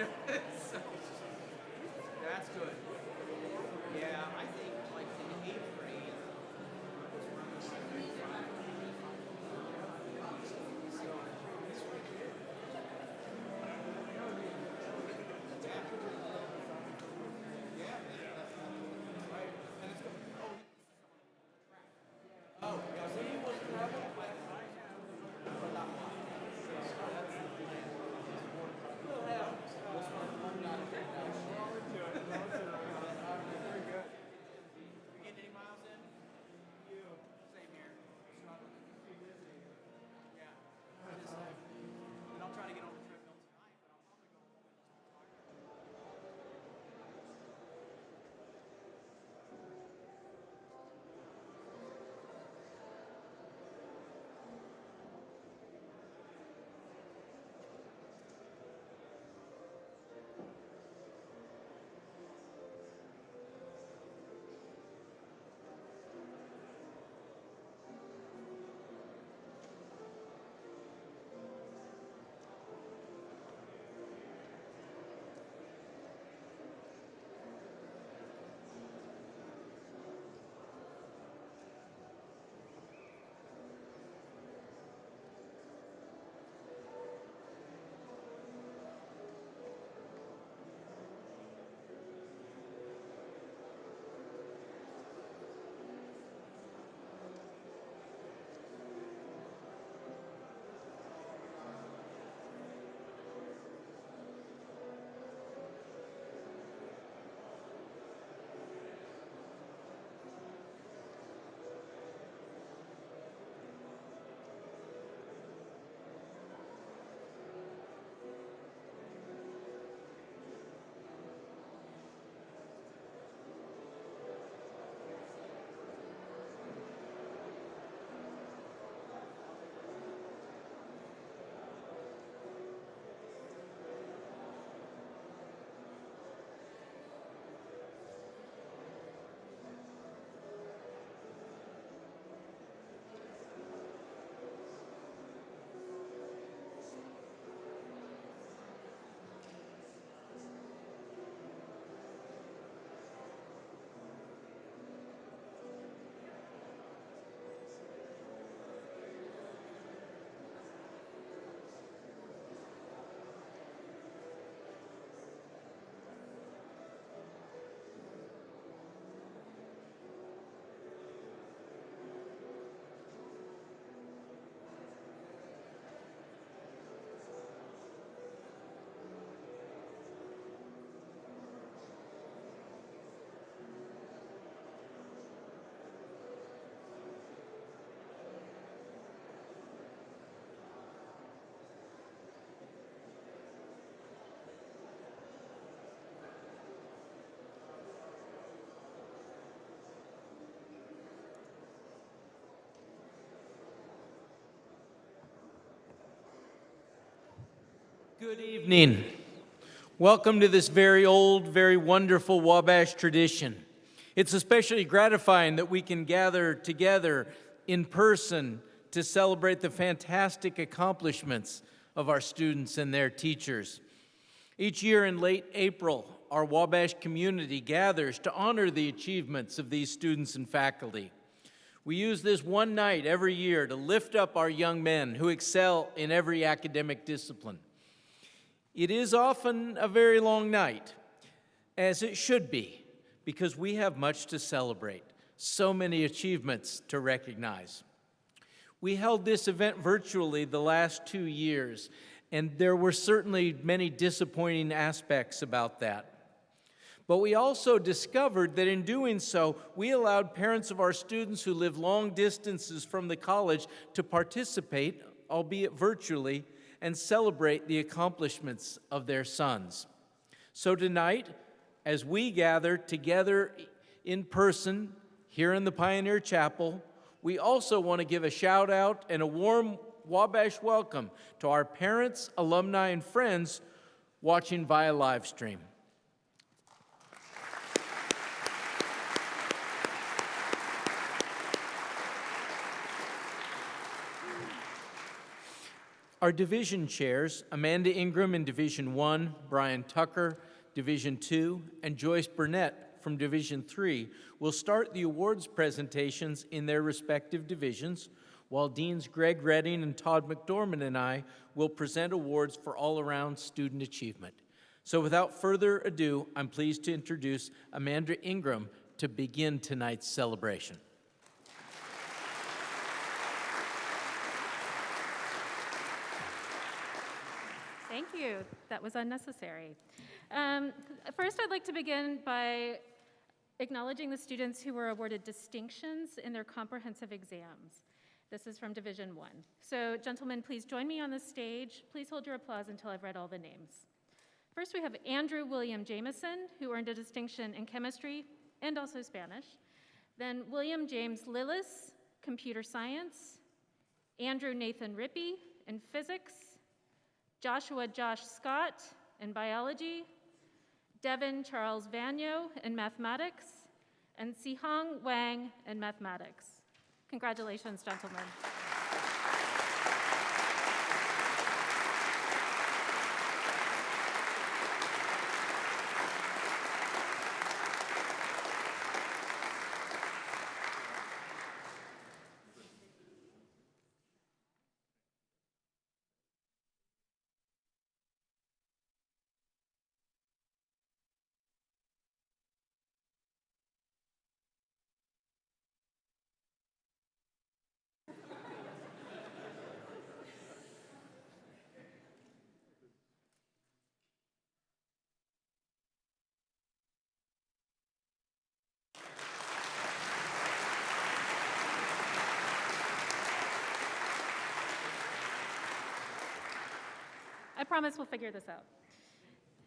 So, that's good. Yeah, I think like in 8th grade, was running like 35. So, it's pretty good. Yeah. Yeah. Right. And it's good. Oh, yeah, so he was traveling like for that long. So that's we'll have we'll start learning how to take that shit. Very good. You getting any miles in? You. Same here. Yeah. Just, and I'll try to get on the treadmill tonight, but I'll probably go home and Good evening. Welcome to this very old, very wonderful Wabash tradition. It's especially gratifying that we can gather together in person to celebrate the fantastic accomplishments of our students and their teachers. Each year in late April, our Wabash community gathers to honor the achievements of these students and faculty. We use this one night every year to lift up our young men who excel in every academic discipline. It is often a very long night, as it should be, because we have much to celebrate, so many achievements to recognize. We held this event virtually the last 2 years, and there were certainly many disappointing aspects about that. But we also discovered that in doing so, we allowed parents of our students who live long distances from the college to participate, albeit virtually, and celebrate the accomplishments of their sons. So tonight, as we gather together in person here in the Pioneer Chapel, we also want to give a shout out and a warm Wabash welcome to our parents, alumni, and friends watching via live stream. Our division chairs, Amanda Ingram in Division 1, Brian Tucker, Division 2, and Joyce Burnett from Division 3, will start the awards presentations in their respective divisions, while Deans Greg Redding and Todd McDormand and I will present awards for all-around student achievement. So without further ado, I'm pleased to introduce Amanda Ingram to begin tonight's celebration. Thank you. That was unnecessary. First, I'd like to begin by acknowledging the students who were awarded distinctions in their comprehensive exams. This is from Division 1. So, gentlemen, please join me on the stage. Please hold your applause until I've read all the names. First, we have Andrew William Jameson, who earned a distinction in chemistry and also Spanish. Then William James Lillis, computer science. Andrew Nathan Rippey in physics. Joshua Josh Scott in biology. Devin Charles Vanyo in mathematics. And Sihong Wang in mathematics. Congratulations, gentlemen. I promise we'll figure this out.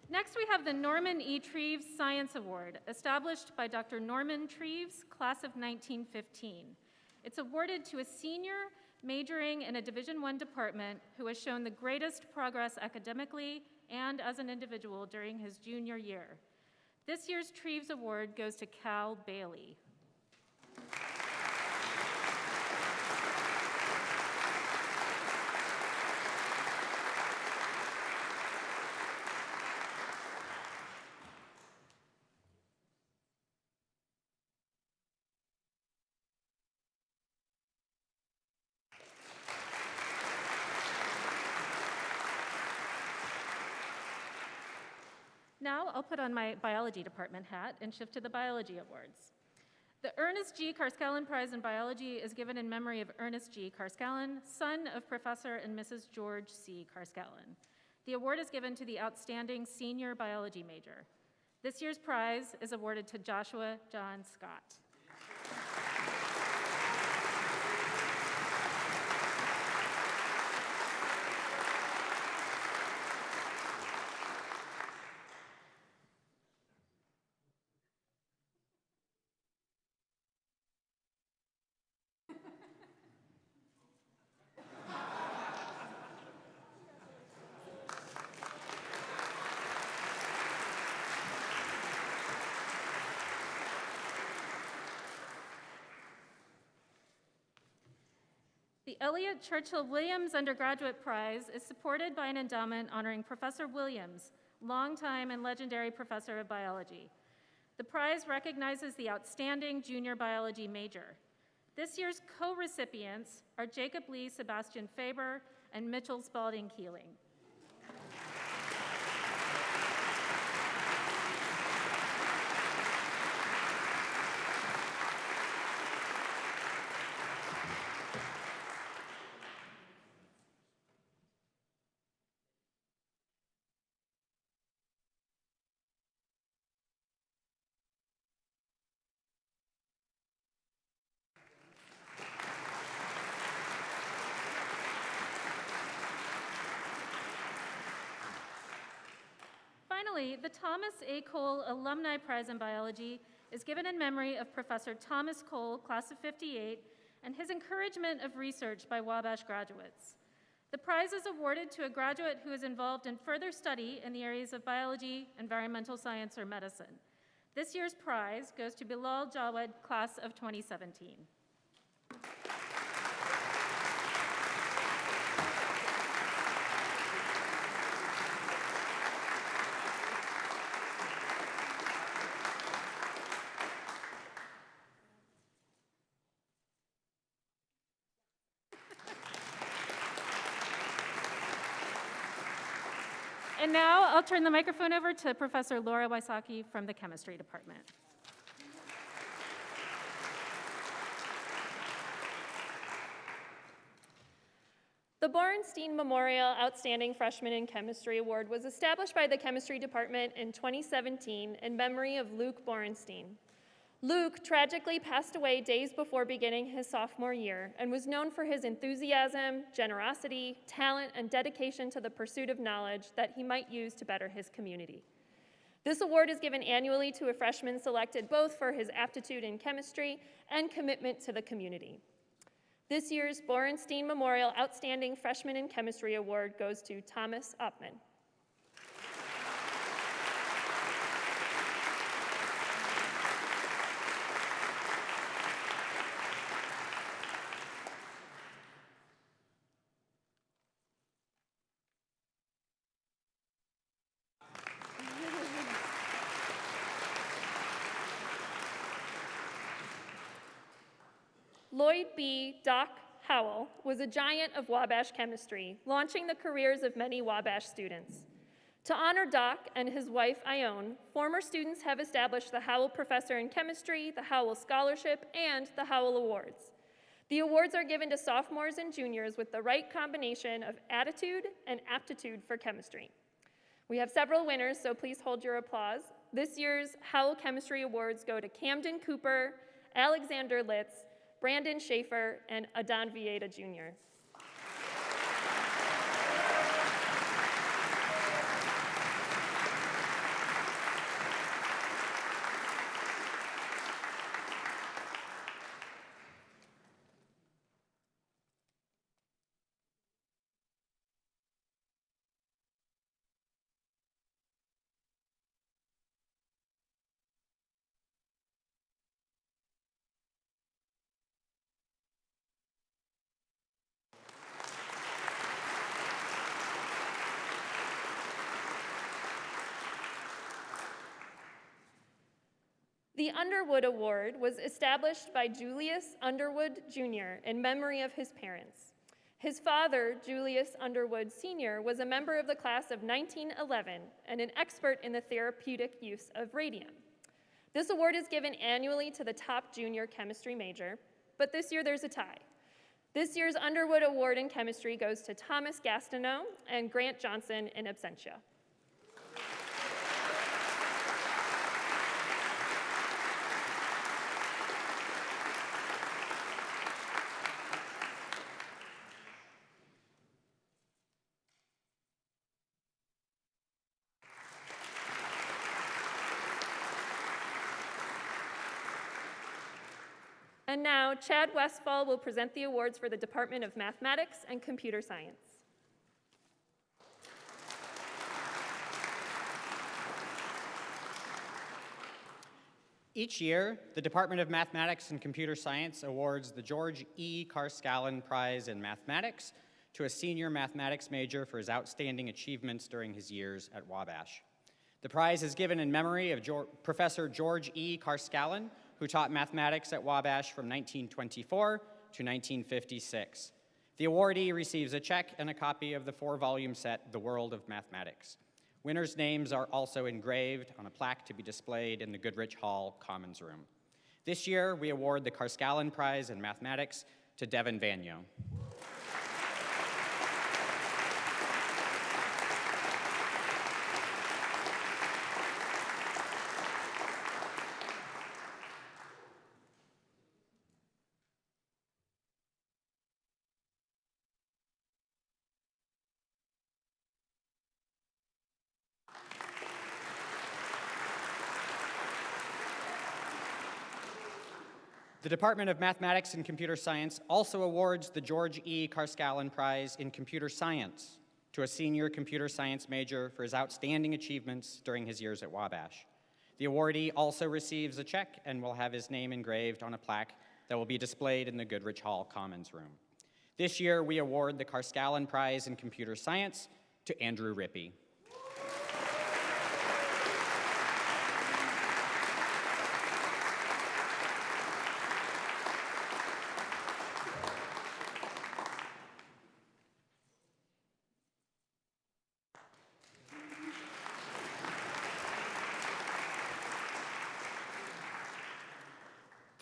Next, we have the Norman E. Treves Science Award, established by Dr. Norman Treves, class of 1915. It's awarded to a senior majoring in a Division I department who has shown the greatest progress academically and as an individual during his junior year. This year's Treves Award goes to Cal Bailey. Now I'll put on my biology department hat and shift to the biology awards. The Ernest G. Karskalan Prize in Biology is given in memory of Ernest G. Karskalan, son of Professor and Mrs. George C. Karskalan. The award is given to the outstanding senior biology major. This year's prize is awarded to Joshua John Scott. The Elliott Churchill Williams Undergraduate Prize is supported by an endowment honoring Professor Williams, longtime and legendary professor of biology. The prize recognizes the outstanding junior biology major. This year's co-recipients are Jacob Lee Sebastian Faber and Mitchell Spalding Keeling. Finally, the Thomas A. Cole Alumni Prize in Biology is given in memory of Professor Thomas Cole, class of '58, and his encouragement of research by Wabash graduates. The prize is awarded to a graduate who is involved in further study in the areas of biology, environmental science, or medicine. This year's prize goes to Bilal Jawed, class of 2017. And now I'll turn the microphone over to Professor Laura Wysocki from the chemistry department. The Borenstein Memorial Outstanding Freshman in Chemistry Award was established by the chemistry department in 2017 in memory of Luke Borenstein. Luke tragically passed away days before beginning his sophomore year and was known for his enthusiasm, generosity, talent, and dedication to the pursuit of knowledge that he might use to better his community. This award is given annually to a freshman selected both for his aptitude in chemistry and commitment to the community. This year's Borenstein Memorial Outstanding Freshman in Chemistry Award goes to Thomas Upman. Lloyd B. Doc Howell was a giant of Wabash chemistry, launching the careers of many Wabash students. To honor Doc and his wife, Ione, former students have established the Howell Professor in Chemistry, the Howell Scholarship, and the Howell Awards. The awards are given to sophomores and juniors with the right combination of attitude and aptitude for chemistry. We have several winners, so please hold your applause. This year's Howell Chemistry Awards go to Camden Cooper, Alexander Litz, Brandon Schaefer, and Adon Vieta Jr. The Underwood Award was established by Julius Underwood Jr. in memory of his parents. His father, Julius Underwood Sr., was a member of the class of 1911 and an expert in the therapeutic use of radium. This award is given annually to the top junior chemistry major, but this year there's a tie. This year's Underwood Award in Chemistry goes to Thomas Gastineau and Grant Johnson in absentia. And now, Chad Westfall will present the awards for the Department of Mathematics and Computer Science. Each year, the Department of Mathematics and Computer Science awards the George E. Karskalan Prize in Mathematics to a senior mathematics major for his outstanding achievements during his years at Wabash. The prize is given in memory of Professor George E. Karskalan, who taught mathematics at Wabash from 1924 to 1956. The awardee receives a check and a copy of the 4-volume set, The World of Mathematics. Winners' names are also engraved on a plaque to be displayed in the Goodrich Hall Commons Room. This year, we award the Karskalan Prize in Mathematics to Devin Vanyo. The Department of Mathematics and Computer Science also awards the George E. Karskalan Prize in Computer Science to a senior computer science major for his outstanding achievements during his years at Wabash. The awardee also receives a check and will have his name engraved on a plaque that will be displayed in the Goodrich Hall Commons Room. This year, we award the Karskalan Prize in Computer Science to Andrew Rippey.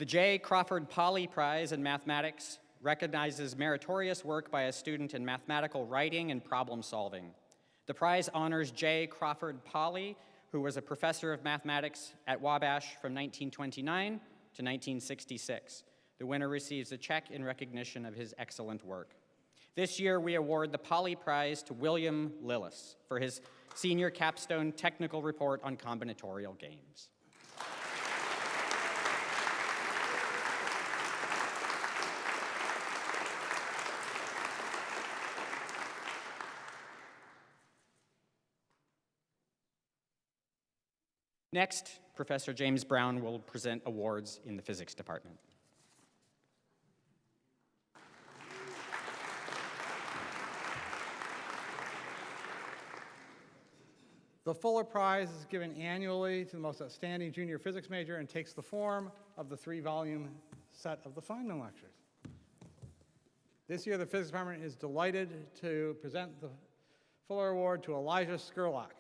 The J. Crawford Poly Prize in Mathematics recognizes meritorious work by a student in mathematical writing and problem solving. The prize honors J. Crawford Poly, who was a professor of mathematics at Wabash from 1929 to 1966. The winner receives a check in recognition of his excellent work. This year, we award the Poly Prize to William Lillis for his senior capstone technical report on combinatorial games. Next, Professor James Brown will present awards in the physics department. The Fuller Prize is given annually to the most outstanding junior physics major and takes the form of the 3-volume set of the Feynman lectures. This year, the physics department is delighted to present the Fuller Award to Elijah Skurlock.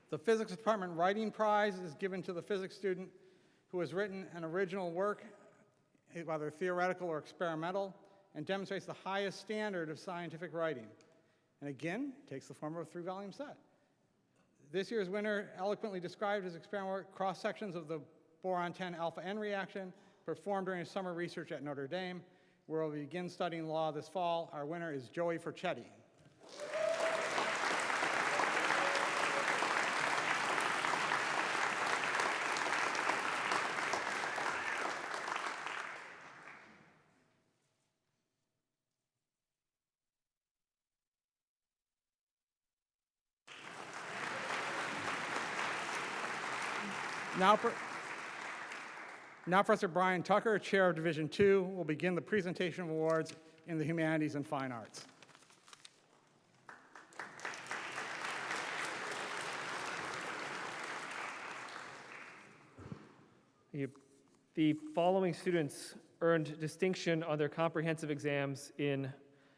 The Physics Department Writing Prize is given to the physics student who has written an original work, whether theoretical or experimental, and demonstrates the highest standard of scientific writing. And again, takes the form of a 3-volume set. This year's winner eloquently described his experimental work, cross-sections of the boron-10 alpha-N reaction, performed during his summer research at Notre Dame, where we'll begin studying law this fall. Our winner is Joey Ferchetti. Now Professor Brian Tucker, Chair of Division 2, will begin the presentation of awards in the Humanities and Fine Arts. The following students earned distinction on their comprehensive exams in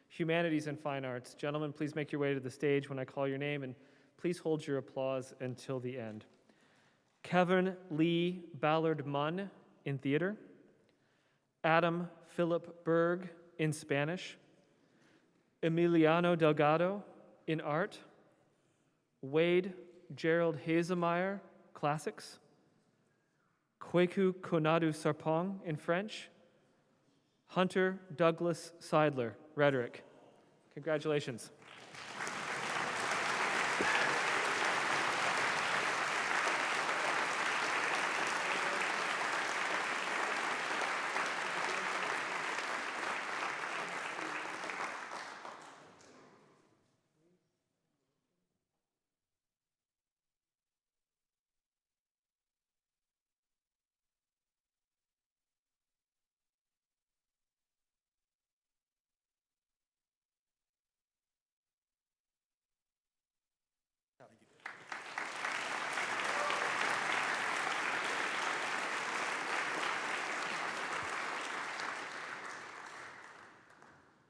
Humanities and Fine Arts. Gentlemen, please make your way to the stage when I call your name, and please hold your applause until the end. Kevin Lee Ballard Munn in theater, Adam Philip Berg in Spanish, Emiliano Delgado in art, Wade Gerald Hazemeyer, classics, Kweku Konadu Sarpong in French, Hunter Douglas Seidler, rhetoric. Congratulations.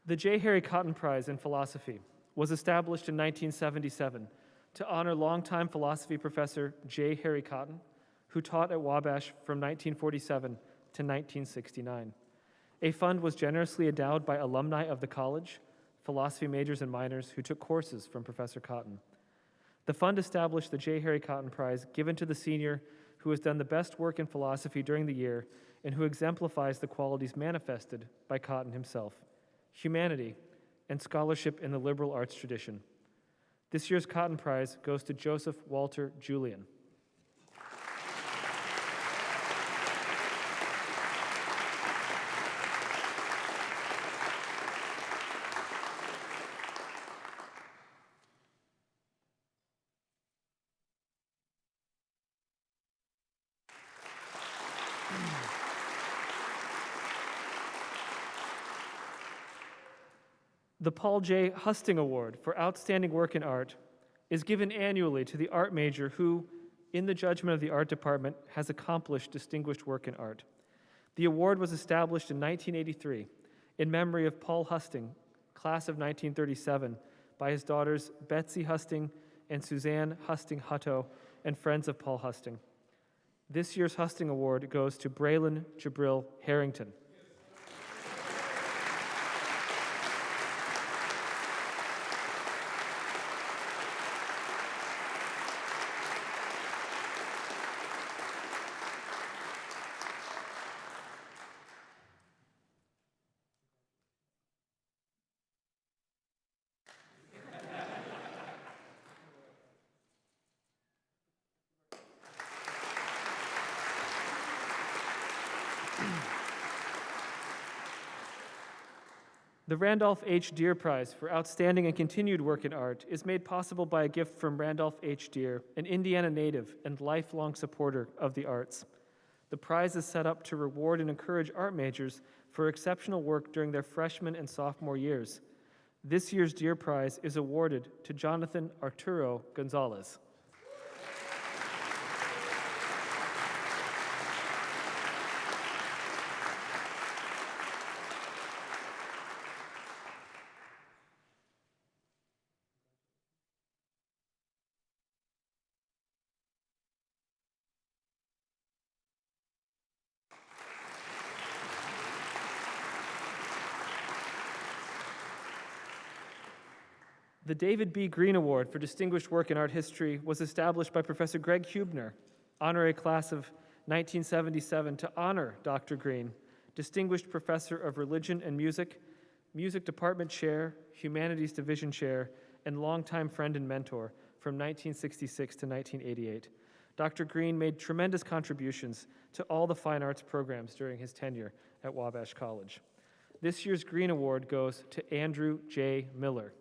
The J. Harry Cotton Prize in Philosophy was established in 1977 to honor longtime philosophy professor J. Harry Cotton, who taught at Wabash from 1947 to 1969. A fund was generously endowed by alumni of the college, philosophy majors and minors who took courses from Professor Cotton. The fund established the J. Harry Cotton Prize, given to the senior who has done the best work in philosophy during the year and who exemplifies the qualities manifested by Cotton himself: humanity, and scholarship in the liberal arts tradition. This year's Cotton Prize goes to Joseph Walter Julian. The Paul J. Jhusting Award for outstanding work in art is given annually to the art major who, in the judgment of the art department, has accomplished distinguished work in art. The award was established in 1983 in memory of Paul Jhusting, class of 1937, by his daughters Betsy Jhusting and Suzanne Jhusting Hutto, and friends of Paul Jhusting. This year's Jhusting Award goes to Braylon Jabril Harrington. The Randolph H. Deer Prize for Outstanding and Continued Work in Art is made possible by a gift from Randolph H. Deer, an Indiana native and lifelong supporter of the arts. The prize is set up to reward and encourage art majors for exceptional work during their freshman and sophomore years. This year's Deer Prize is awarded to Jonathan Arturo Gonzalez. The David B. Green Award for Distinguished Work in Art History was established by Professor Greg Hubner, honorary class of 1977, to honor Dr. Green, Distinguished Professor of Religion and Music, Music Department Chair, Humanities Division Chair, and longtime friend and mentor from 1966 to 1988. Dr. Green made tremendous contributions to all the fine arts programs during his tenure at Wabash College. This year's Green Award goes to Andrew J. Miller.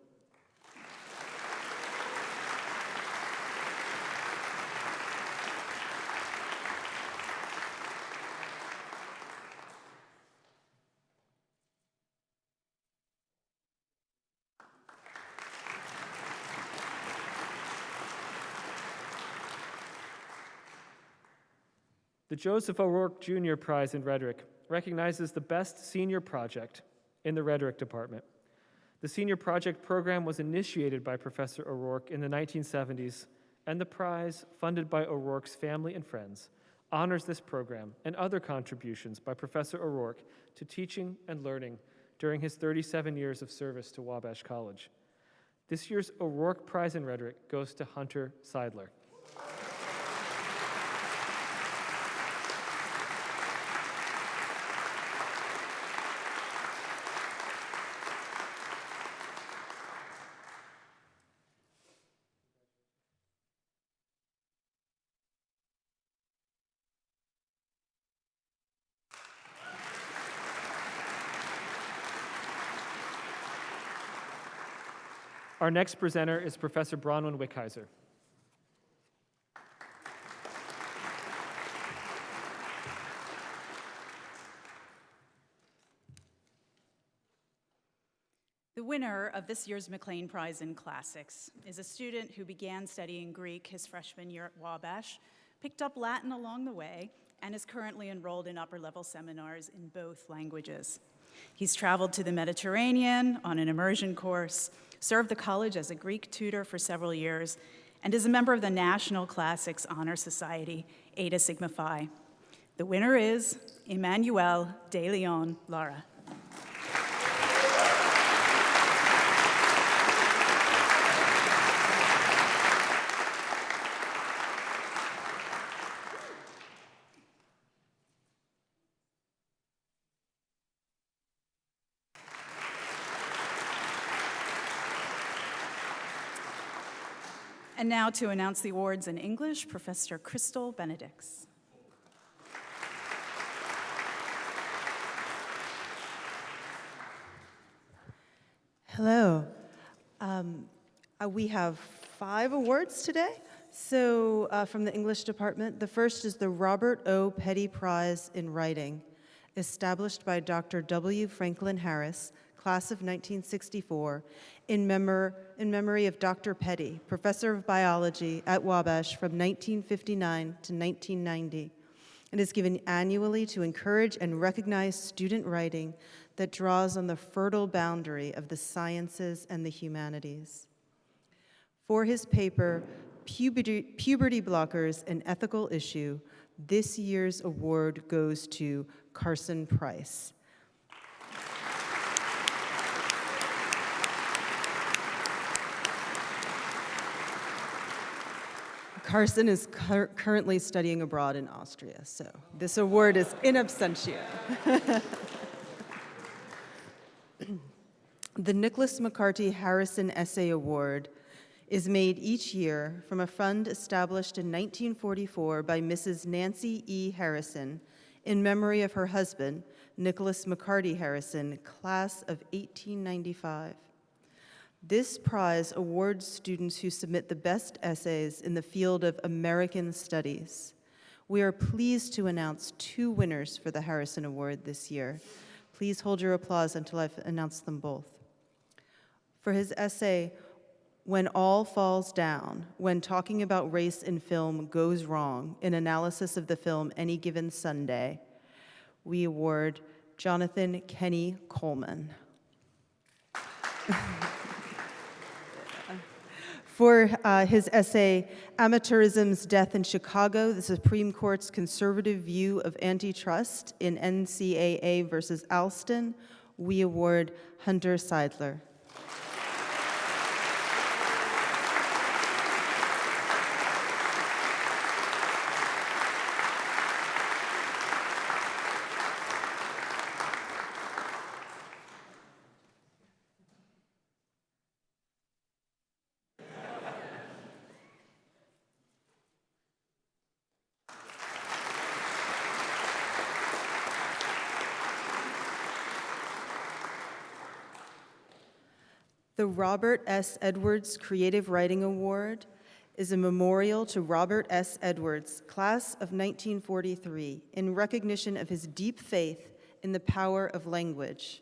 The Joseph Orourke Jr. Prize in Rhetoric recognizes the best senior project in the rhetoric department. The senior project program was initiated by Professor Orourke in the 1970s, and the prize, funded by O'Rourke's family and friends, honors this program and other contributions by Professor Orourke to teaching and learning during his 37 years of service to Wabash College. This year's O'Rourke Prize in Rhetoric goes to Hunter Seidler. Our next presenter is Professor Bronwyn Wickheiser. The winner of this year's Mclean Prize in Classics is a student who began studying Greek his freshman year at Wabash, picked up Latin along the way, and is currently enrolled in upper-level seminars in both languages. He's traveled to the Mediterranean on an immersion course, served the college as a Greek tutor for several years, and is a member of the National Classics Honor Society, Eta Sigma Phi. The winner is Emmanuel de Leon Lara. And now to announce the awards in English, Professor Crystal Benedicts. Hello. We have 5 awards today. So from the English department, the first is the Robert O. Petty Prize in Writing, established by Dr. W. Franklin Harris, class class of 1964, in memory of Dr. Petty, professor of biology at Wabash from 1959 to 1990. It is given annually to encourage and recognize student writing that draws on the fertile boundary of the sciences and the humanities. For his paper, Puberty Blockers, an Ethical Issue, this year's award goes to Carson Price. Carson is currently studying abroad in Austria, so this award is in absentia. The Nicholas McCarty Harrison Essay Award is made each year from a fund established in 1944 by Mrs. Nancy E. Harrison in memory of her husband, Nicholas McCarty Harrison, class of 1895. This prize awards students who submit the best essays in the field of American Studies. We are pleased to announce 2 winners for the Harrison Award this year. Please hold your applause until I've announced them both. For his essay, When All Falls Down, When Talking About Race in Film Goes Wrong, an analysis of the film Any Given Sunday, we award Jonathan Kenny Coleman. For his essay, Amateurism's Death in Chicago, the Supreme Court's Conservative View of Antitrust in NCAA versus Alston, we award Hunter Seidler. The Robert S. Edwards Creative Writing Award is a memorial to Robert S. Edwards, class of 1943, in recognition of his deep faith in the power of language,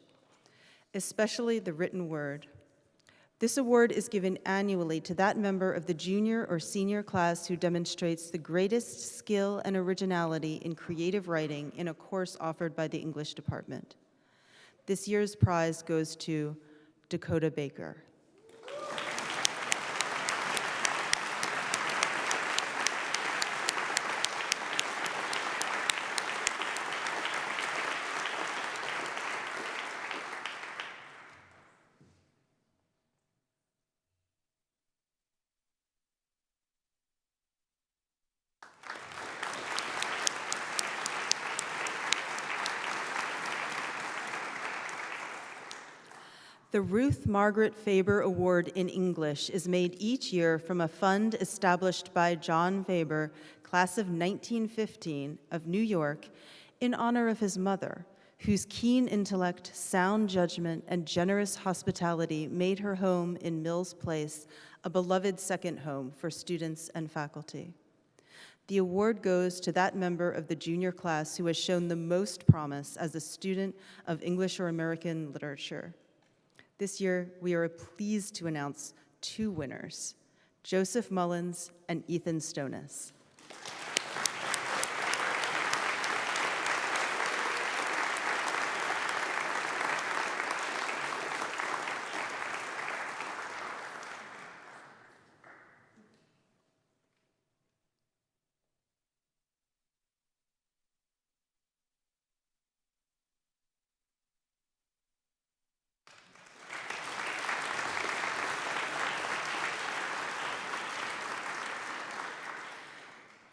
especially the written word. This award is given annually to that member of the junior or senior class who demonstrates the greatest skill and originality in creative writing in a course offered by the English department. This year's prize goes to Dakota Baker. The Ruth Margaret Faber Award in English is made each year from a fund established by John Faber, class of 1915, of New York, in honor of his mother, whose keen intellect, sound judgment, and generous hospitality made her home in Mills Place a beloved second home for students and faculty. The award goes to that member of the junior class who has shown the most promise as a student of English or American literature. This year, we are pleased to announce 2 winners, Joseph Mullins and Ethan Stonis.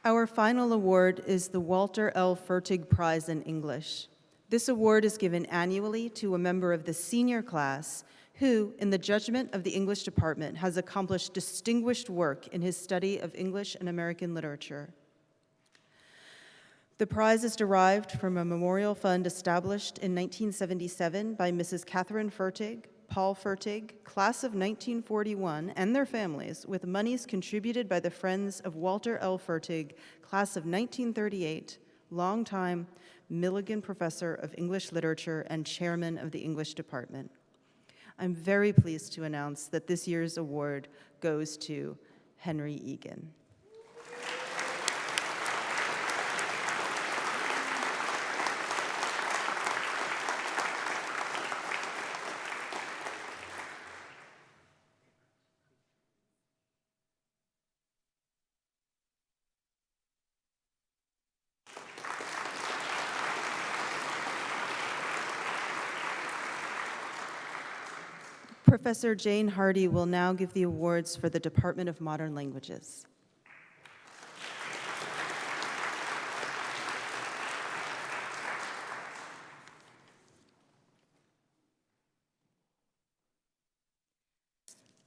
Our final award is the Walter L. Fertig Prize in English. This award is given annually to a member of the senior class who, in the judgment of the English department, has accomplished distinguished work in his study of English and American literature. The prize is derived from a memorial fund established in 1977 by Mrs. Catherine Fertig, Paul Fertig, class of 1941, and their families, with monies contributed by the Friends of Walter L. Fertig, class of 1938, longtime Milligan Professor of English Literature and Chairman of the English Department. I'm very pleased to announce that this year's award goes to Henry Egan. Professor Jane Hardy will now give the awards for the Department of Modern Languages.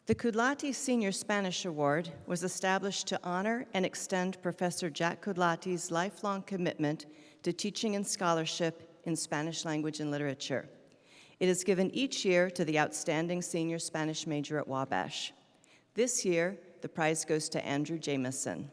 The Kuldati Senior Spanish Award was established to honor and extend Professor Jack Kuldati's lifelong commitment to teaching and scholarship in Spanish language and literature. It is given each year to the outstanding senior Spanish major at Wabash. This year, the prize goes to Andrew Jamieson.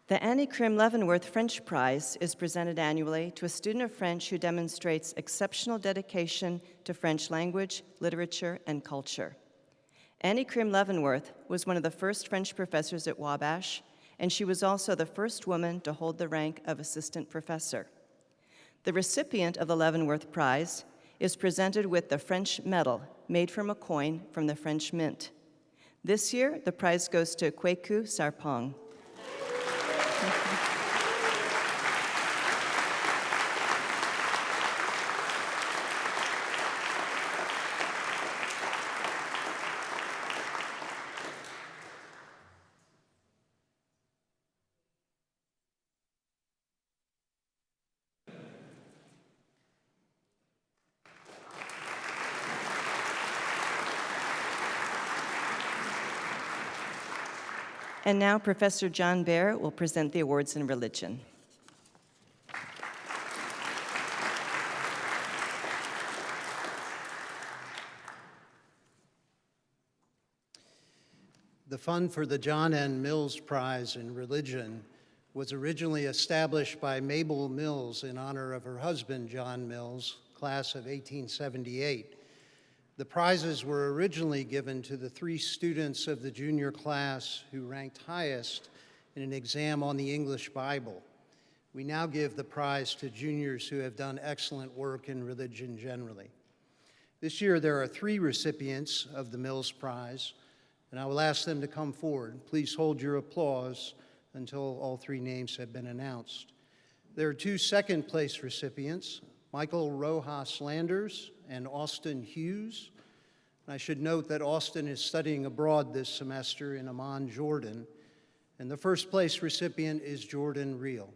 The Annie Krim Leavenworth French Prize is presented annually to a student of French who demonstrates exceptional dedication to French language, literature, and culture. Annie Krim Leavenworth was one of the first French professors at Wabash, and she was also the first woman to hold the rank of assistant professor. The recipient of the Leavenworth Prize is presented with the French medal made from a coin from the French Mint. This year, the prize goes to Kweku Sarpong. And now Professor John Baer will present the awards in religion. The fund for the John N. Mills Prize in Religion was originally established by Mabel Mills in honor of her husband, John Mills, class of 1878. The prizes were originally given to the 3 students of the junior class who ranked highest in an exam on the English Bible. We now give the prize to juniors who have done excellent work in religion generally. This year, there are 3 recipients of the Mills Prize, and I will ask them to come forward. Please hold your applause until all 3 names have been announced. There are 2 second-place recipients, Michael Rojas Landers and Austin Hughes. I should note that Austin is studying abroad this semester in Amman, Jordan, and the first-place recipient is Jordan Reel.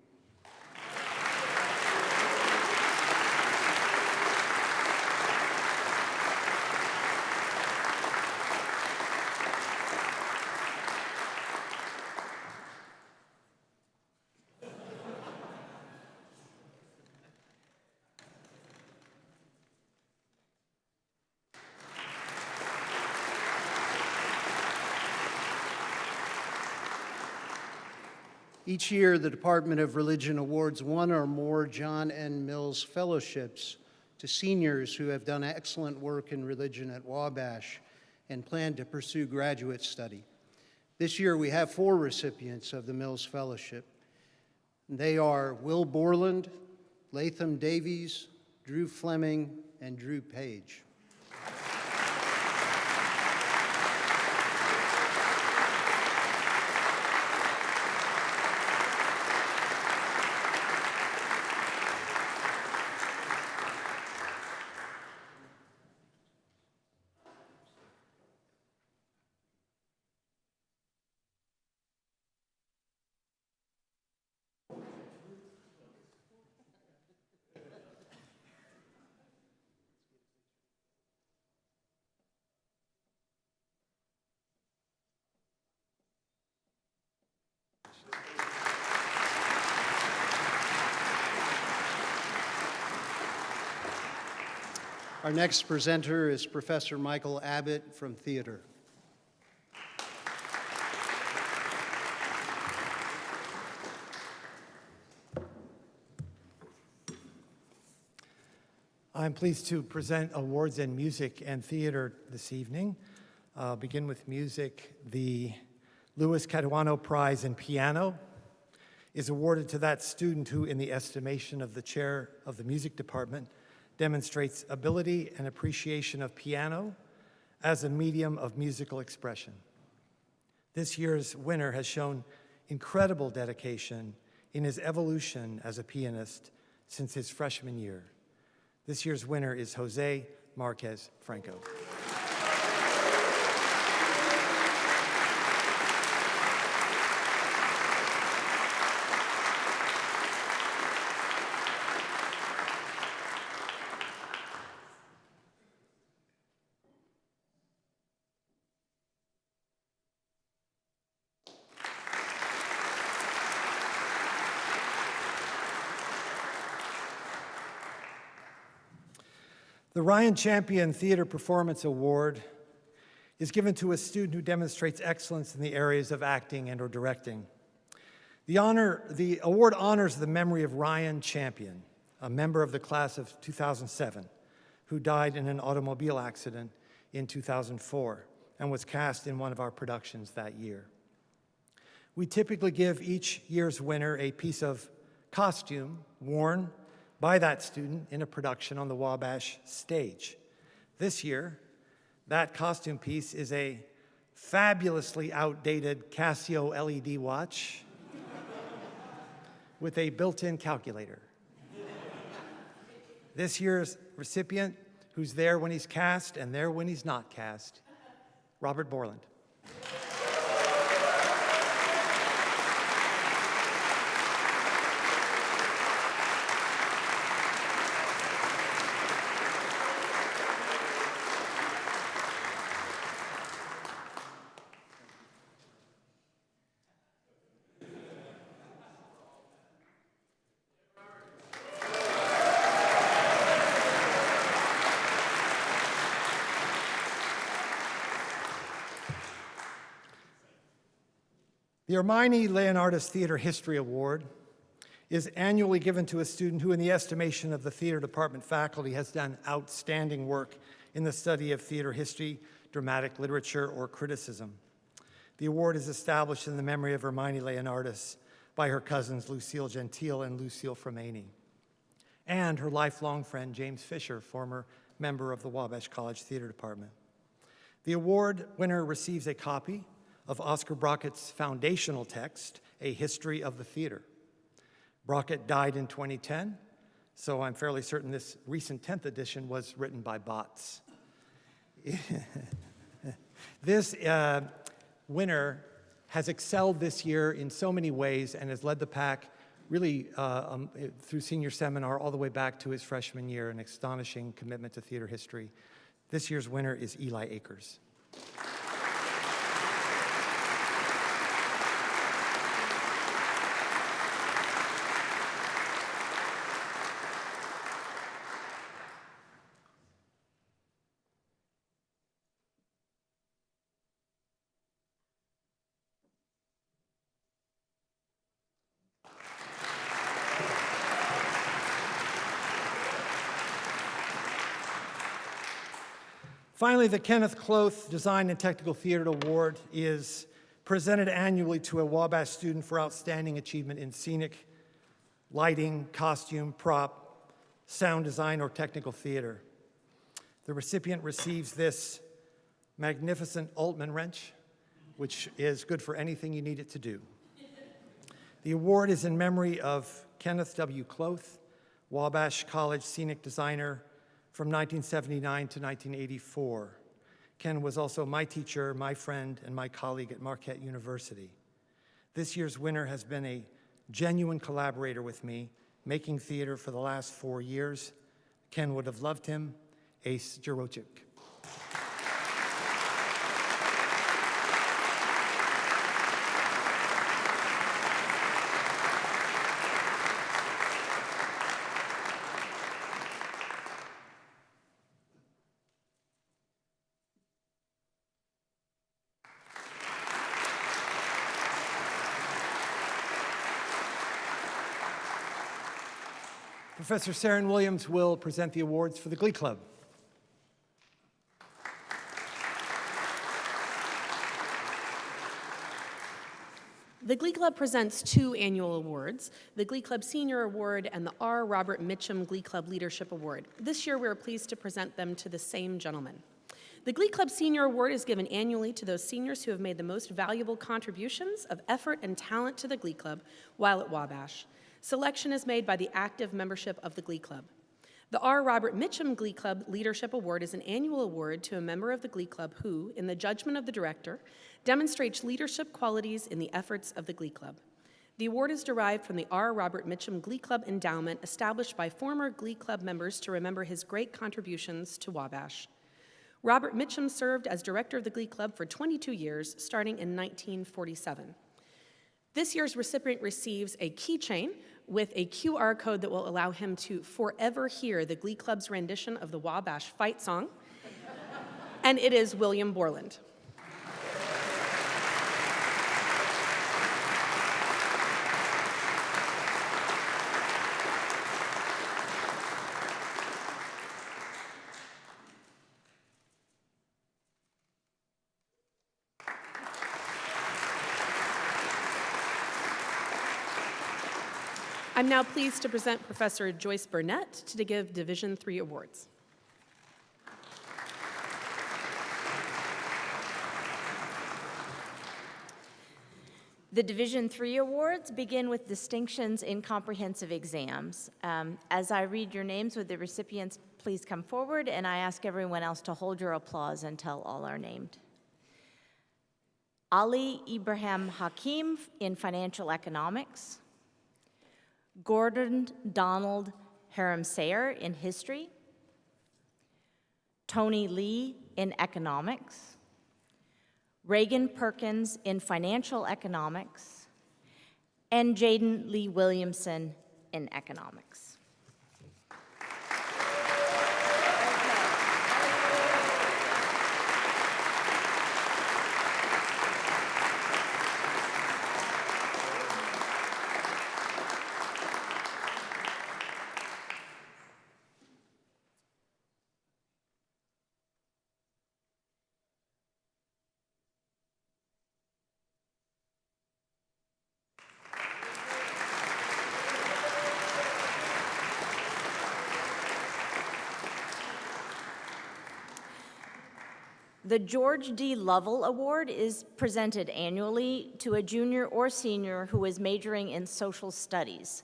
Each year, the Department of Religion awards 1 or more John N. Mills Fellowships to seniors who have done excellent work in religion at Wabash and plan to pursue graduate study. This year, we have 4 recipients of the Mills Fellowship. They are Will Borland, Latham Davies, Drew Fleming, and Drew Page. Our next presenter is Professor Michael Abbott from theater. I'm pleased to present awards in music and theater this evening. I'll begin with music. The Louis Catuano Prize in Piano is awarded to that student who, in the estimation of the chair of the music department, demonstrates ability and appreciation of piano as a medium of musical expression. This year's winner has shown incredible dedication in his evolution as a pianist since his freshman year. This year's winner is Jose Marquez Franco. The Ryan Champion Theater Performance Award is given to a student who demonstrates excellence in the areas of acting and/or directing. The award honors the memory of Ryan Champion, a member of the class of 2007, who died in an automobile accident in 2004 and was cast in one of our productions that year. We typically give each year's winner a piece of costume worn by that student in a production on the Wabash stage. This year, that costume piece is a fabulously outdated Casio LED watch with a built-in calculator. This year's recipient, who's there when he's cast and there when he's not cast, Robert Borland. The Hermione Leonards Theater History Award is annually given to a student who, in the estimation of the theater department faculty, has done outstanding work in the study of theater history, dramatic literature, or criticism. The award is established in the memory of Hermione Leonards by her cousins Lucille Gentile and Lucille Framani, and her lifelong friend James Fisher, former member of the Wabash College Theater Department. The award winner receives a copy of Oscar Brockett's foundational text, A History of the Theater. Brockett died in 2010, so I'm fairly certain this recent 10th edition was written by bots. This winner has excelled this year in so many ways and has led the pack really through senior seminar all the way back to his freshman year, an astonishing commitment to theater history. This year's winner is Eli Akers. Finally, the Kenneth Cloth Design and Technical Theater Award is presented annually to a Wabash student for outstanding achievement in scenic, lighting, costume, prop, sound design, or technical theater. The recipient receives this magnificent Altman wrench, which is good for anything you need it to do. The award is in memory of Kenneth W. Cloth, Wabash College scenic designer from 1979 to 1984. Ken was also my teacher, my friend, and my colleague at Marquette University. This year's winner has been a genuine collaborator with me, making theater for the last 4 years. Ken would have loved him, Ace Jarocic. Professor Saren Williams will present the awards for the Glee Club. The Glee Club presents 2 annual awards, the Glee Club Senior Award and the R. Robert Mitchum Glee Club Leadership Award. This year, we are pleased to present them to the same gentleman. The Glee Club Senior Award is given annually to those seniors who have made the most valuable contributions of effort and talent to the Glee Club while at Wabash. Selection is made by the active membership of the Glee Club. The R. Robert Mitchum Glee Club Leadership Award is an annual award to a member of the Glee Club who, in the judgment of the director, demonstrates leadership qualities in the efforts of the Glee Club. The award is derived from the R. Robert Mitchum Glee Club Endowment established by former Glee Club members to remember his great contributions to Wabash. Robert Mitchum served as director of the Glee Club for 22 years, starting in 1947. This year's recipient receives a keychain with a QR code that will allow him to forever hear the Glee Club's rendition of the Wabash fight song, and it is William Borland. I'm now pleased to present Professor Joyce Burnett to give Division III awards. The Division III awards begin with distinctions in comprehensive exams. As I read your names, would the recipients please come forward, and I ask everyone else to hold your applause until all are named. Ali Ibrahim Hakim in financial economics. Gordon Donald Haram-Sayer in history, Tony Lee in economics, Reagan Perkins in financial economics, and Jaden Lee Williamson in economics. The George D. Lovell Award is presented annually to a junior or senior who is majoring in social studies.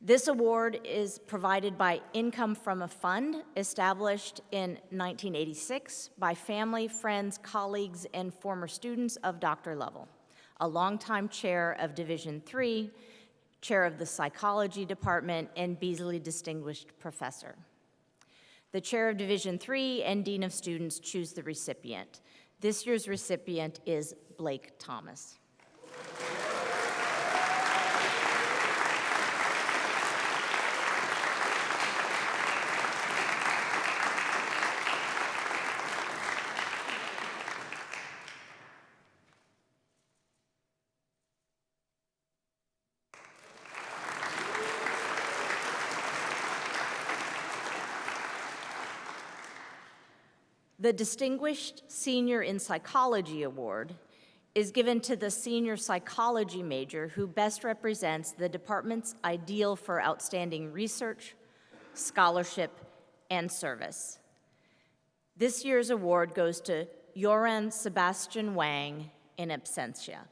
This award is provided by income from a fund established in 1986 by family, friends, colleagues, and former students of Dr. Lovell, a longtime chair of Division III, chair of the psychology department, and Beasley Distinguished Professor. The chair of Division III and dean of students choose the recipient. This year's recipient is Blake Thomas. The Distinguished Senior in Psychology Award is given to the senior psychology major who best represents the department's ideal for outstanding research, scholarship, and service. This year's award goes to Yoran Sebastian Wang in absentia.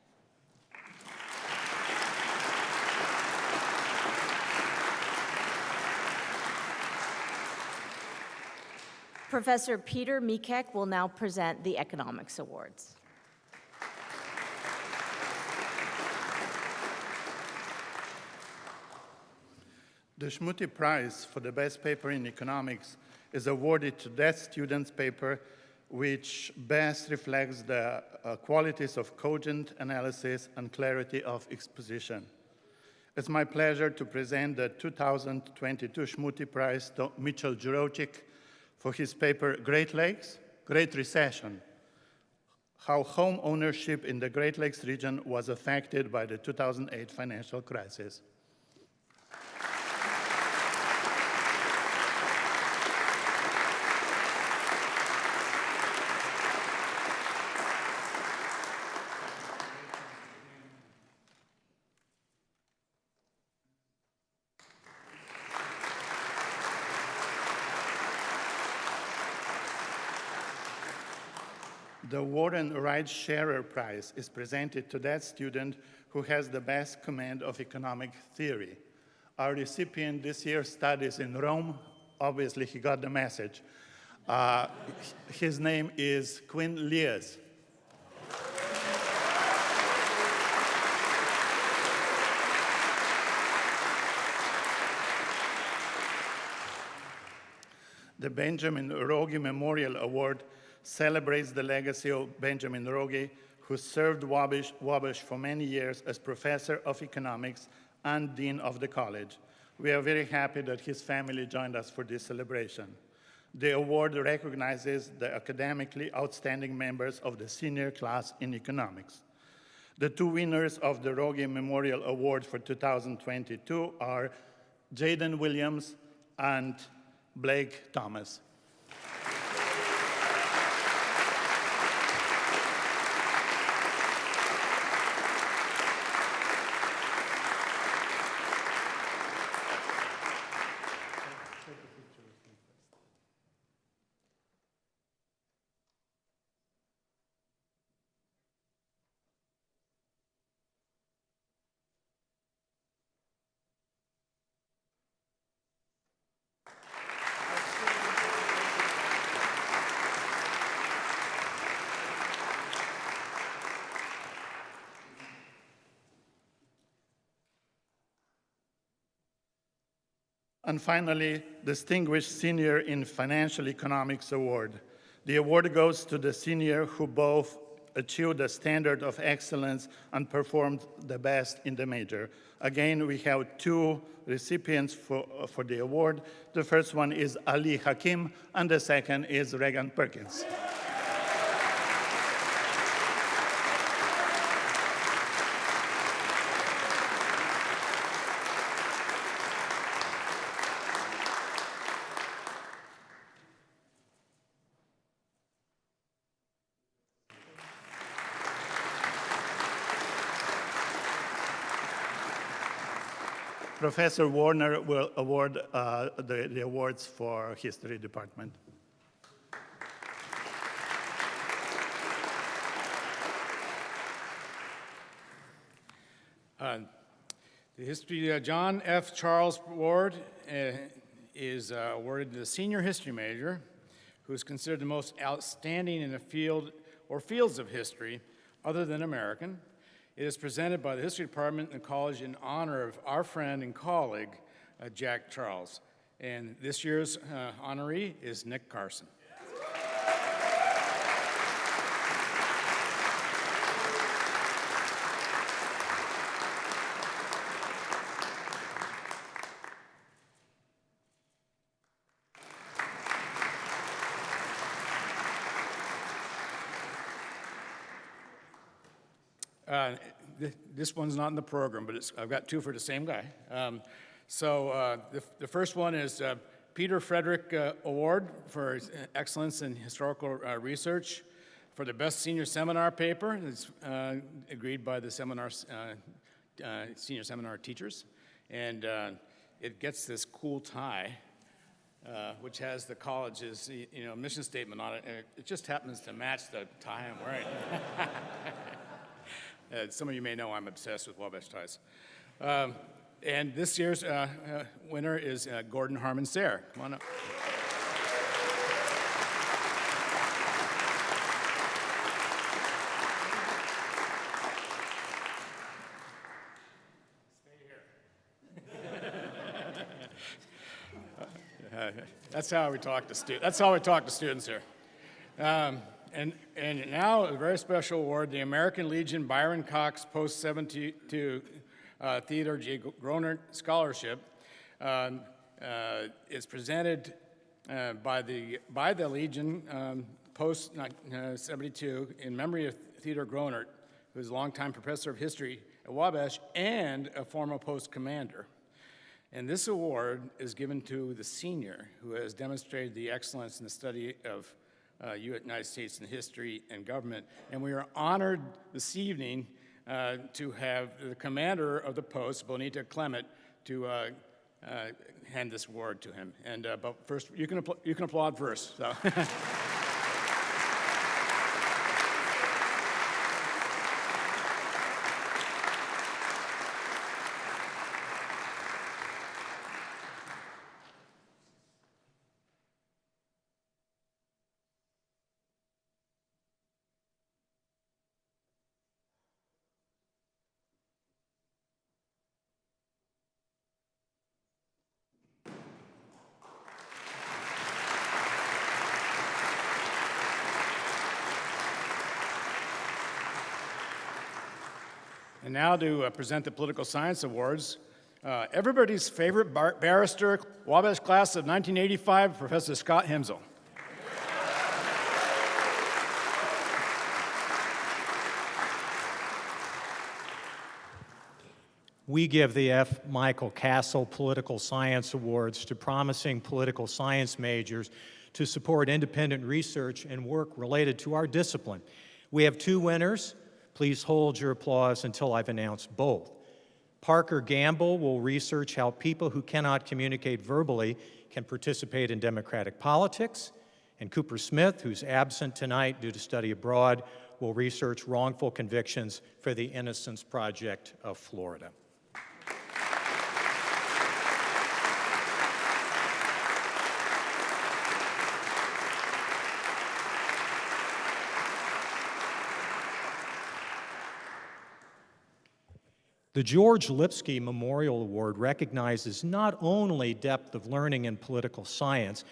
Professor Peter Mikek will now present the Economics Awards. The Schmutti Prize for the best paper in economics is awarded to that student's paper which best reflects the qualities of cogent analysis and clarity of exposition. It's my pleasure to present the 2022 Schmutti Prize to Mitchell Jurochik for his paper, Great Lakes, Great Recession, How Home Ownership in the Great Lakes region was affected by the 2008 financial crisis. The Warren Wright Scherer Prize is presented to that student who has the best command of economic theory. Our recipient this year studies in Rome. Obviously, he got the message. His name is Quinn Leas. The Benjamin Orourke Memorial Award celebrates the legacy of Benjamin Orourke, who served Wabash for many years as professor of economics and dean of the college. We are very happy that his family joined us for this celebration. The award recognizes the academically outstanding members of the senior class in economics. The two winners of the Orourke Memorial Award for 2022 are Jaden Williams and Blake Thomas. And finally, Distinguished Senior in Financial Economics Award. The award goes to the senior who both achieved the standard of excellence and performed the best in the major. Again, we have two recipients for the award. The first one is Ali Hakim, and the second is Regan Perkins. Professor Warner will award the awards for History Department. The History John F. Charles Award is awarded to the senior history major, who is considered the most outstanding in a field or fields of history other than American. It is presented by the History Department in the college in honor of our friend and colleague, Jack Charles. And this year's honoree is Nick Carlson. This one's not in the program, but I've got two for the same guy. The first one is Peter Frederick Award for Excellence in Historical Research for the best senior seminar paper. It's agreed by the senior seminar teachers. And it gets this cool tie, which has the college's mission statement on it. And it just happens to match the tie I'm wearing. Some of you may know I'm obsessed with Wabash ties. And this year's winner is Gordon Harmon Sayre. Come on up. That's how we talk to students. That's how we talk to students here. And now a very special award, the American Legion Byron Cox Post-72 Theodore J. Groner Scholarship is presented by the Legion Post-72 in memory of Theodore Groner, who is a longtime professor of history at Wabash and a former post commander. And this award is given to the senior who has demonstrated the excellence in the study of United States in history and government. And we are honored this evening to have the commander of the post, Bonita Clement, to hand this award to him. And but first, you can applaud first. So. And now to present the Political Science Awards, everybody's favorite barrister, Wabash class of 1985, Professor Scott Hemsel. We give the F. Michael Castle Political Science Awards to promising political science majors to support independent research and work related to our discipline. We have 2 winners. Please hold your applause until I've announced both. Parker Gamble will research how people who cannot communicate verbally can participate in democratic politics. And Cooper Smith, who's absent tonight due to study abroad, will research wrongful convictions for the Innocence Project of Florida. The George Lipsky Memorial Award recognizes not only depth of learning in political science,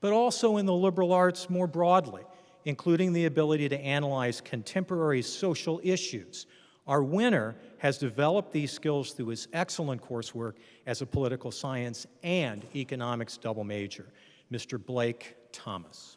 but also in the liberal arts more broadly, including the ability to analyze contemporary social issues. Our winner has developed these skills through his excellent coursework as a political science and economics double major, Mr. Blake Thomas.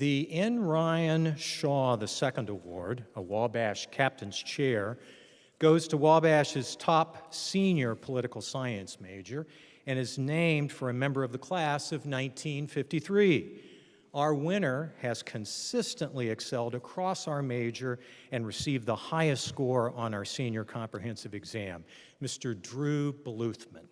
The N. Ryan Shaw II Award, a Wabash Captain's Chair, goes to Wabash's top senior political science major and is named for a member of the class of 1953. Our winner has consistently excelled across our major and received the highest score on our senior comprehensive exam, Mr. Drew Bluthman.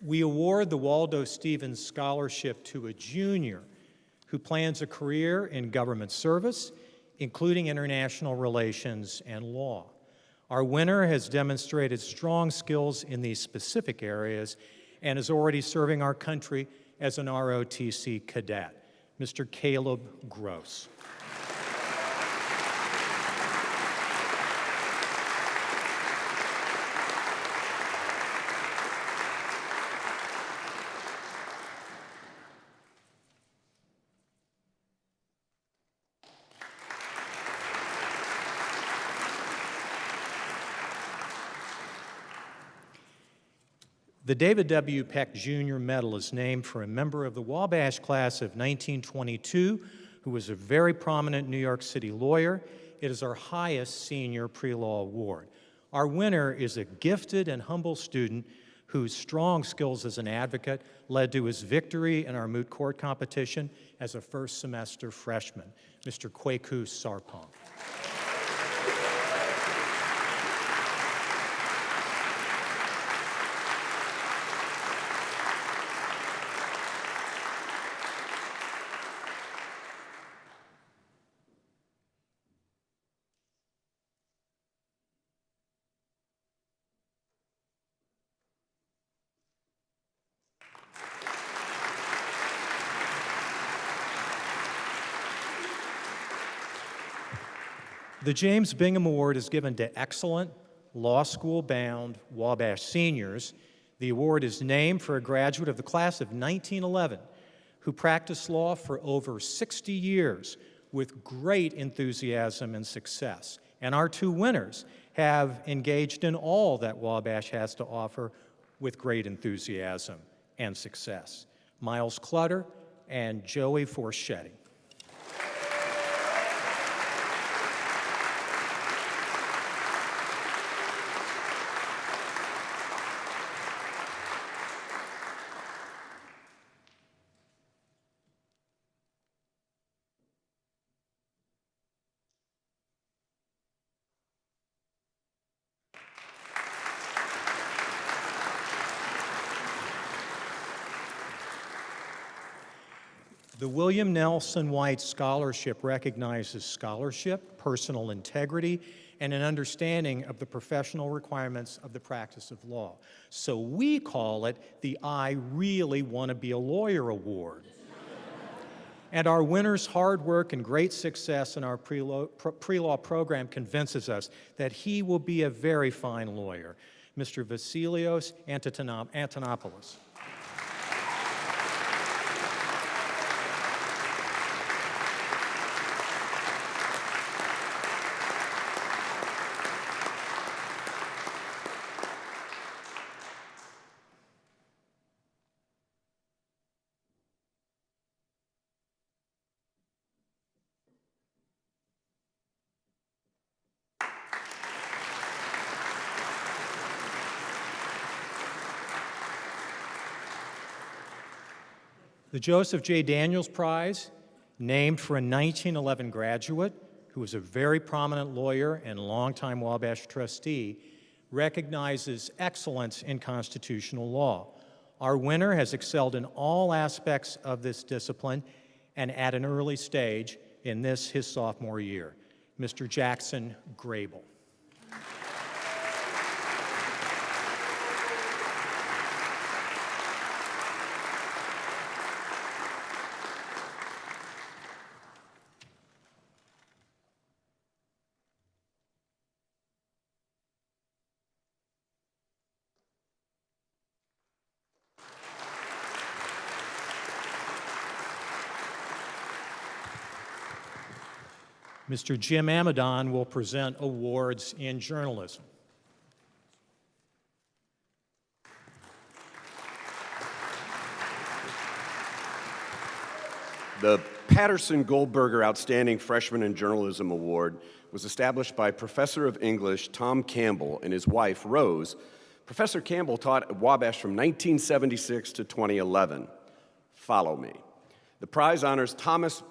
We award the Waldo Stevens Scholarship to a junior who plans a career in government service, including international relations and law. Our winner has demonstrated strong skills in these specific areas and is already serving our country as an ROTC cadet, Mr. Caleb Gross. The David W. Peck Jr. Medal is named for a member of the Wabash class of 1922 who was a very prominent New York City lawyer. It is our highest senior pre-law award. Our winner is a gifted and humble student whose strong skills as an advocate led to his victory in our moot court competition as a first semester freshman, Mr. Kwaku Sarpong. The James Bingham Award is given to excellent law school-bound Wabash seniors. The award is named for a graduate of the class of 1911 who practiced law for over 60 years with great enthusiasm and success. And our two winners have engaged in all that Wabash has to offer with great enthusiasm and success. Miles Clutter and Joey Forschetti. The William Nelson White Scholarship recognizes scholarship, personal integrity, and an understanding of the professional requirements of the practice of law. So we call it the I Really Want to Be a Lawyer Award. And our winner's hard work and great success in our pre-law program convinces us that he will be a very fine lawyer. Mr. Vasilios Antonopoulos. The Joseph J. Daniels Prize, named for a 1911 graduate who was a very prominent lawyer and longtime Wabash trustee, recognizes excellence in constitutional law. Our winner has excelled in all aspects of this discipline and at an early stage in this, his sophomore year. Mr. Jackson Grable. Mr. Jim Amadon will present awards in journalism. The Patterson-Goldberger Outstanding Freshman in Journalism Award was established by Professor of English Tom Campbell and his wife, Rose. Professor Campbell taught at Wabash from 1976 to 2011. Follow me. The prize honors Thomas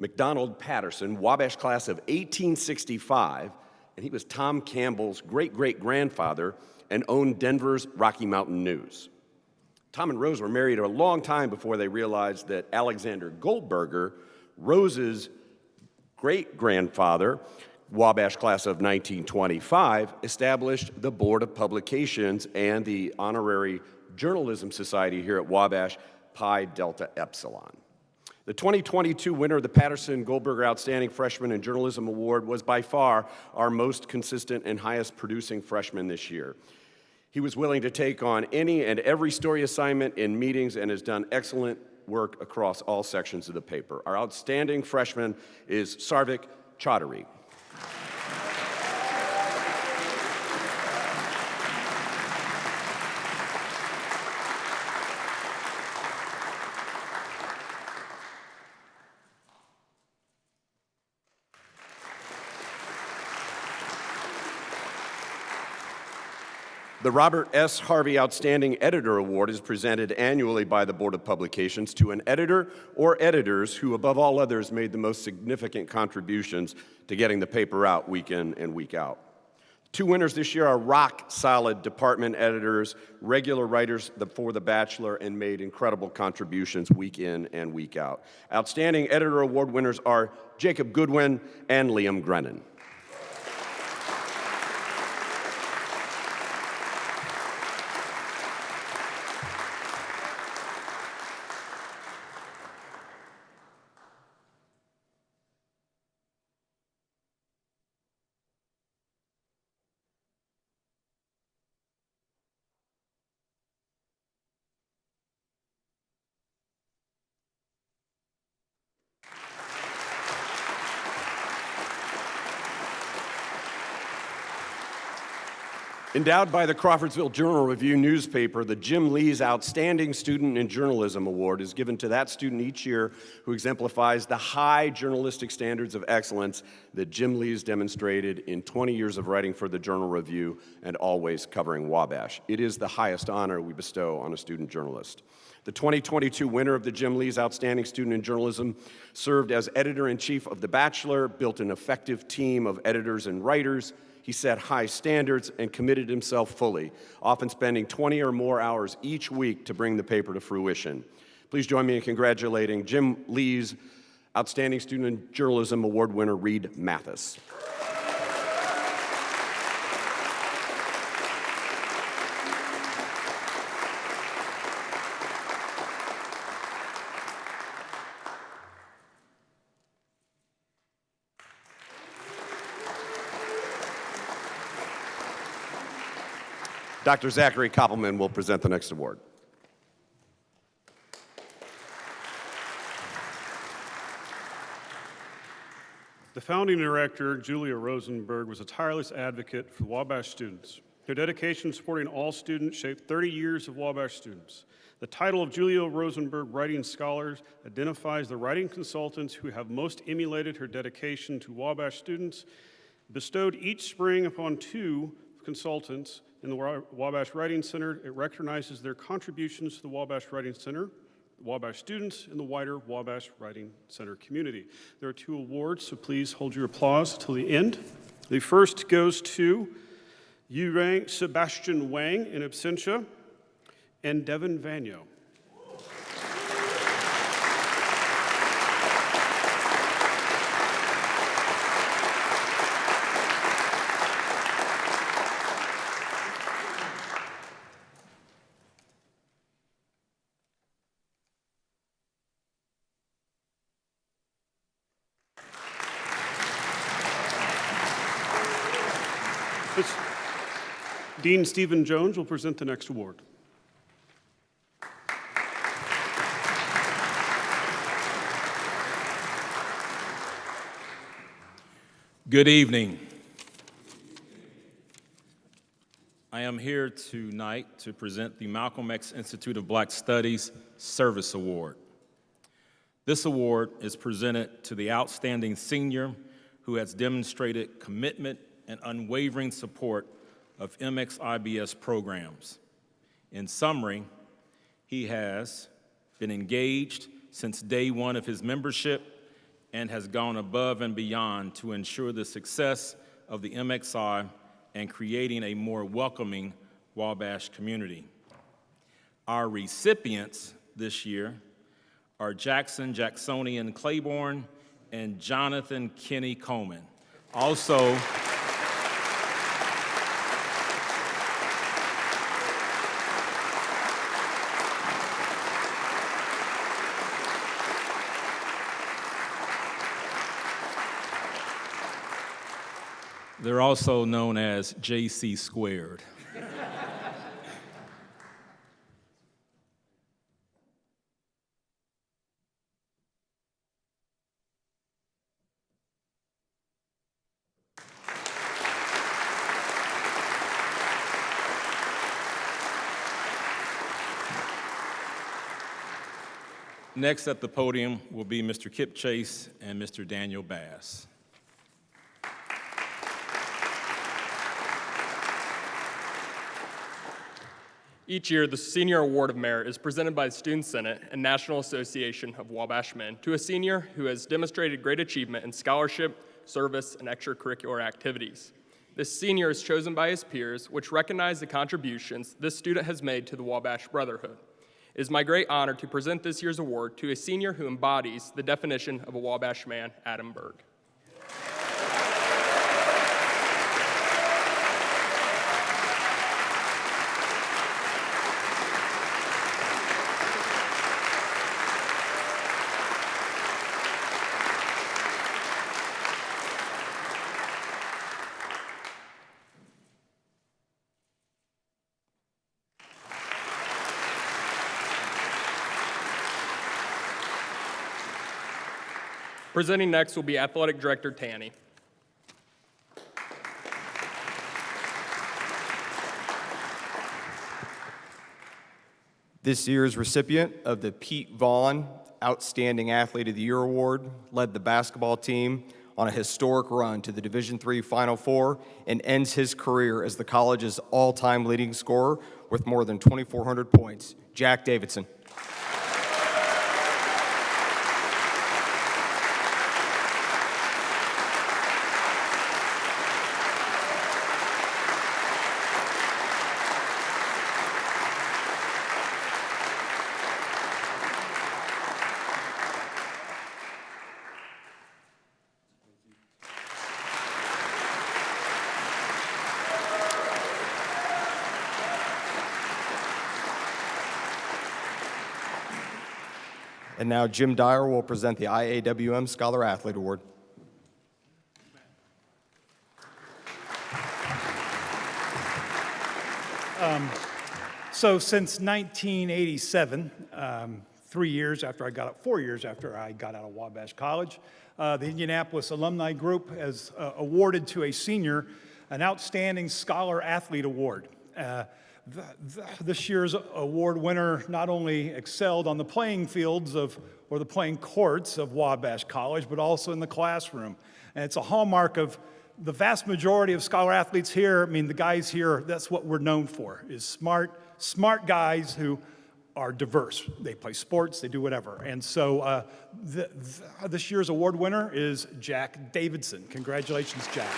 McDonald Patterson, Wabash class of 1865, and he was Tom Campbell's great-great-grandfather and owned Denver's Rocky Mountain News. Tom and Rose were married a long time before they realized that Alexander Goldberger, Rose's great-grandfather, Wabash class of 1925, established the Board of Publications and the Honorary Journalism Society here at Wabash, Pi Delta Epsilon. The 2022 winner of the Patterson-Goldberger Outstanding Freshman in Journalism Award was by far our most consistent and highest producing freshman this year. He was willing to take on any and every story assignment in meetings and has done excellent work across all sections of the paper. Our outstanding freshman is Sarvik Chaudhary. The Robert S. Harvey Outstanding Editor Award is presented annually by the Board of Publications to an editor or editors who, above all others, made the most significant contributions to getting the paper out week in and week out. Two winners this year are rock-solid department editors, regular writers for The Bachelor, and made incredible contributions week in and week out. Outstanding Editor Award winners are Jacob Goodwin and Liam Grennan. Endowed by the Crawfordsville Journal-Review newspaper, the Jim Lees Outstanding Student in Journalism Award is given to that student each year who exemplifies the high journalistic standards of excellence that Jim Lees demonstrated in 20 years of writing for the Journal-Review and always covering Wabash. It is the highest honor we bestow on a student journalist. The 2022 winner of the Jim Lees Outstanding Student in Journalism served as editor-in-chief of The Bachelor, built an effective team of editors and writers. He set high standards and committed himself fully, often spending 20 or more hours each week to bring the paper to fruition. Please join me in congratulating Jim Lees Outstanding Student in Journalism Award winner, Reed Mathis. Dr. Zachary Koppelman will present the next award. The founding director, Julia Rosenberg, was a tireless advocate for Wabash students. Her dedication supporting all students shaped 30 years of Wabash students. The title of Julia Rosenberg Writing Scholars identifies the writing consultants who have most emulated her dedication to Wabash students. Bestowed each spring upon 2 consultants in the Wabash Writing Center, it recognizes their contributions to the Wabash Writing Center, Wabash students, and the wider Wabash Writing Center community. There are 2 awards, so please hold your applause till the end. The first goes to Yurang Sebastian Wang in absentia and Devin Vanyo. Dean Stephen Jones will present the next award. Good evening. I am here tonight to present the Malcolm X Institute of Black Studies Service Award. This award is presented to the outstanding senior who has demonstrated commitment and unwavering support of MXIBS programs. In summary, he has been engaged since day one of his membership and has gone above and beyond to ensure the success of the MXI and creating a more welcoming Wabash community. Our recipients this year are Jackson Jacksonian Claiborne and Jonathan Kenny Coleman. Also, they're also known as JC Squared. Next at the podium will be Mr. Kip Chase and Mr. Daniel Bass. Each year, the Senior Award of Merit is presented by the Student Senate and National Association of Wabash Men to a senior who has demonstrated great achievement in scholarship, service, and extracurricular activities. This senior is chosen by his peers, which recognize the contributions this student has made to the Wabash Brotherhood. It is my great honor to present this year's award to a senior who embodies the definition of a Wabash man, Adam Berg. Presenting next will be Athletic Director Tanny. This year's recipient of the Pete Vaughn Outstanding Athlete of the Year Award led the basketball team on a historic run to the Division III Final Four and ends his career as the college's all-time leading scorer with more than 2,400 points. Jack Davidson. And now Jim Dyer will present the IAWM Scholar Athlete Award. So since 1987, 4 years after I got out of Wabash College, the Indianapolis Alumni Group has awarded to a senior an Outstanding Scholar Athlete Award. This year's award winner not only excelled on the playing fields or the playing courts of Wabash College, but also in the classroom. And it's a hallmark of the vast majority of scholar athletes here. I mean, the guys here, that's what we're known for, is smart guys who are diverse. They play sports, they do whatever. And so this year's award winner is Jack Davidson. Congratulations, Jack.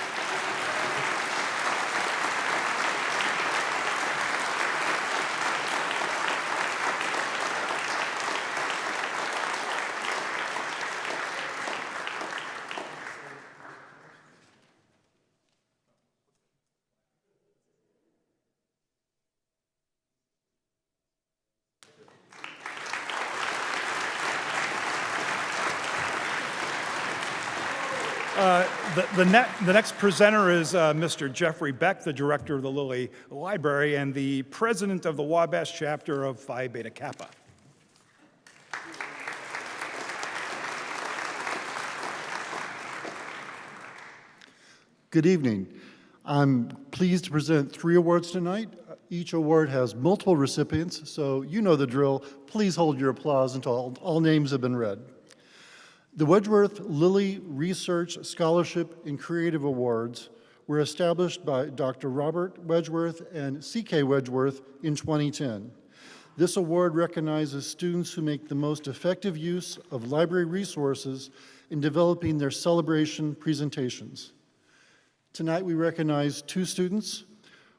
The next presenter is Mr. Jeffrey Beck, the director of the Lilly Library and the president of the Wabash chapter of Phi Beta Kappa. Good evening. I'm pleased to present 3 awards tonight. Each award has multiple recipients, so you know the drill. Please hold your applause until all names have been read. The Wedgeworth Lilly Research Scholarship and Creative Awards were established by Dr. Robert Wedgeworth and C.K. Wedgeworth in 2010. This award recognizes students who make the most effective use of library resources in developing their celebration presentations. Tonight we recognize 2 students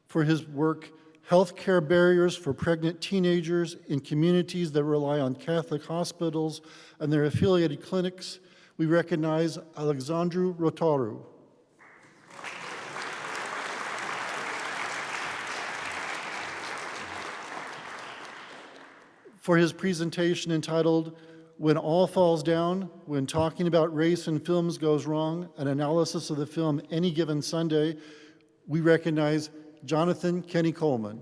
for his work, Healthcare Barriers for Pregnant Teenagers in Communities that Rely on Catholic Hospitals and Their Affiliated Clinics. We recognize Alexandru Rotaru. For his presentation entitled, When All Falls Down, When Talking About Race in Films Goes Wrong, an analysis of the film Any Given Sunday, we recognize Jonathan Kenny Coleman.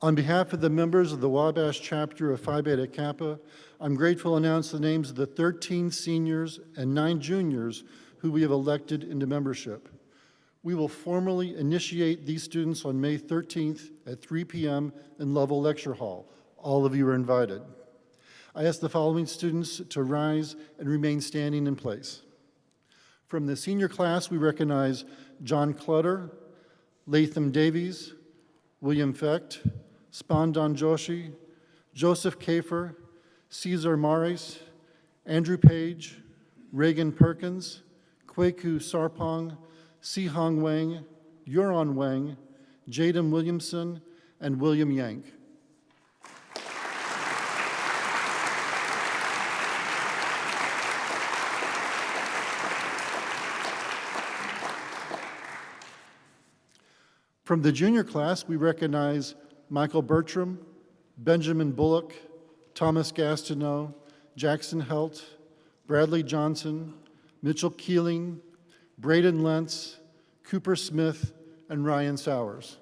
On behalf of the members of the Wabash chapter of Phi Beta Kappa, I'm grateful to announce the names of the 13 seniors and 9 juniors who we have elected into membership. We will formally initiate these students on May 13th at 3 p.m. in Lovell Lecture Hall. All of you are invited. I ask the following students to rise and remain standing in place. From the senior class, we recognize John Clutter, Latham Davies, William Fecht, Spandan Joshi, Joseph Kafer, Cesar Mares, Andrew Page, Reagan Perkins, Kweku Sarpong, Sihong Wang, Yuron Wang, Jaden Williamson, and William Yank. From the junior class, we recognize Michael Bertram, Benjamin Bullock, Thomas Gastineau, Jackson Helt, Bradley Johnson, Mitchell Keeling, Braden Lentz, Cooper Smith, and Ryan Sowers.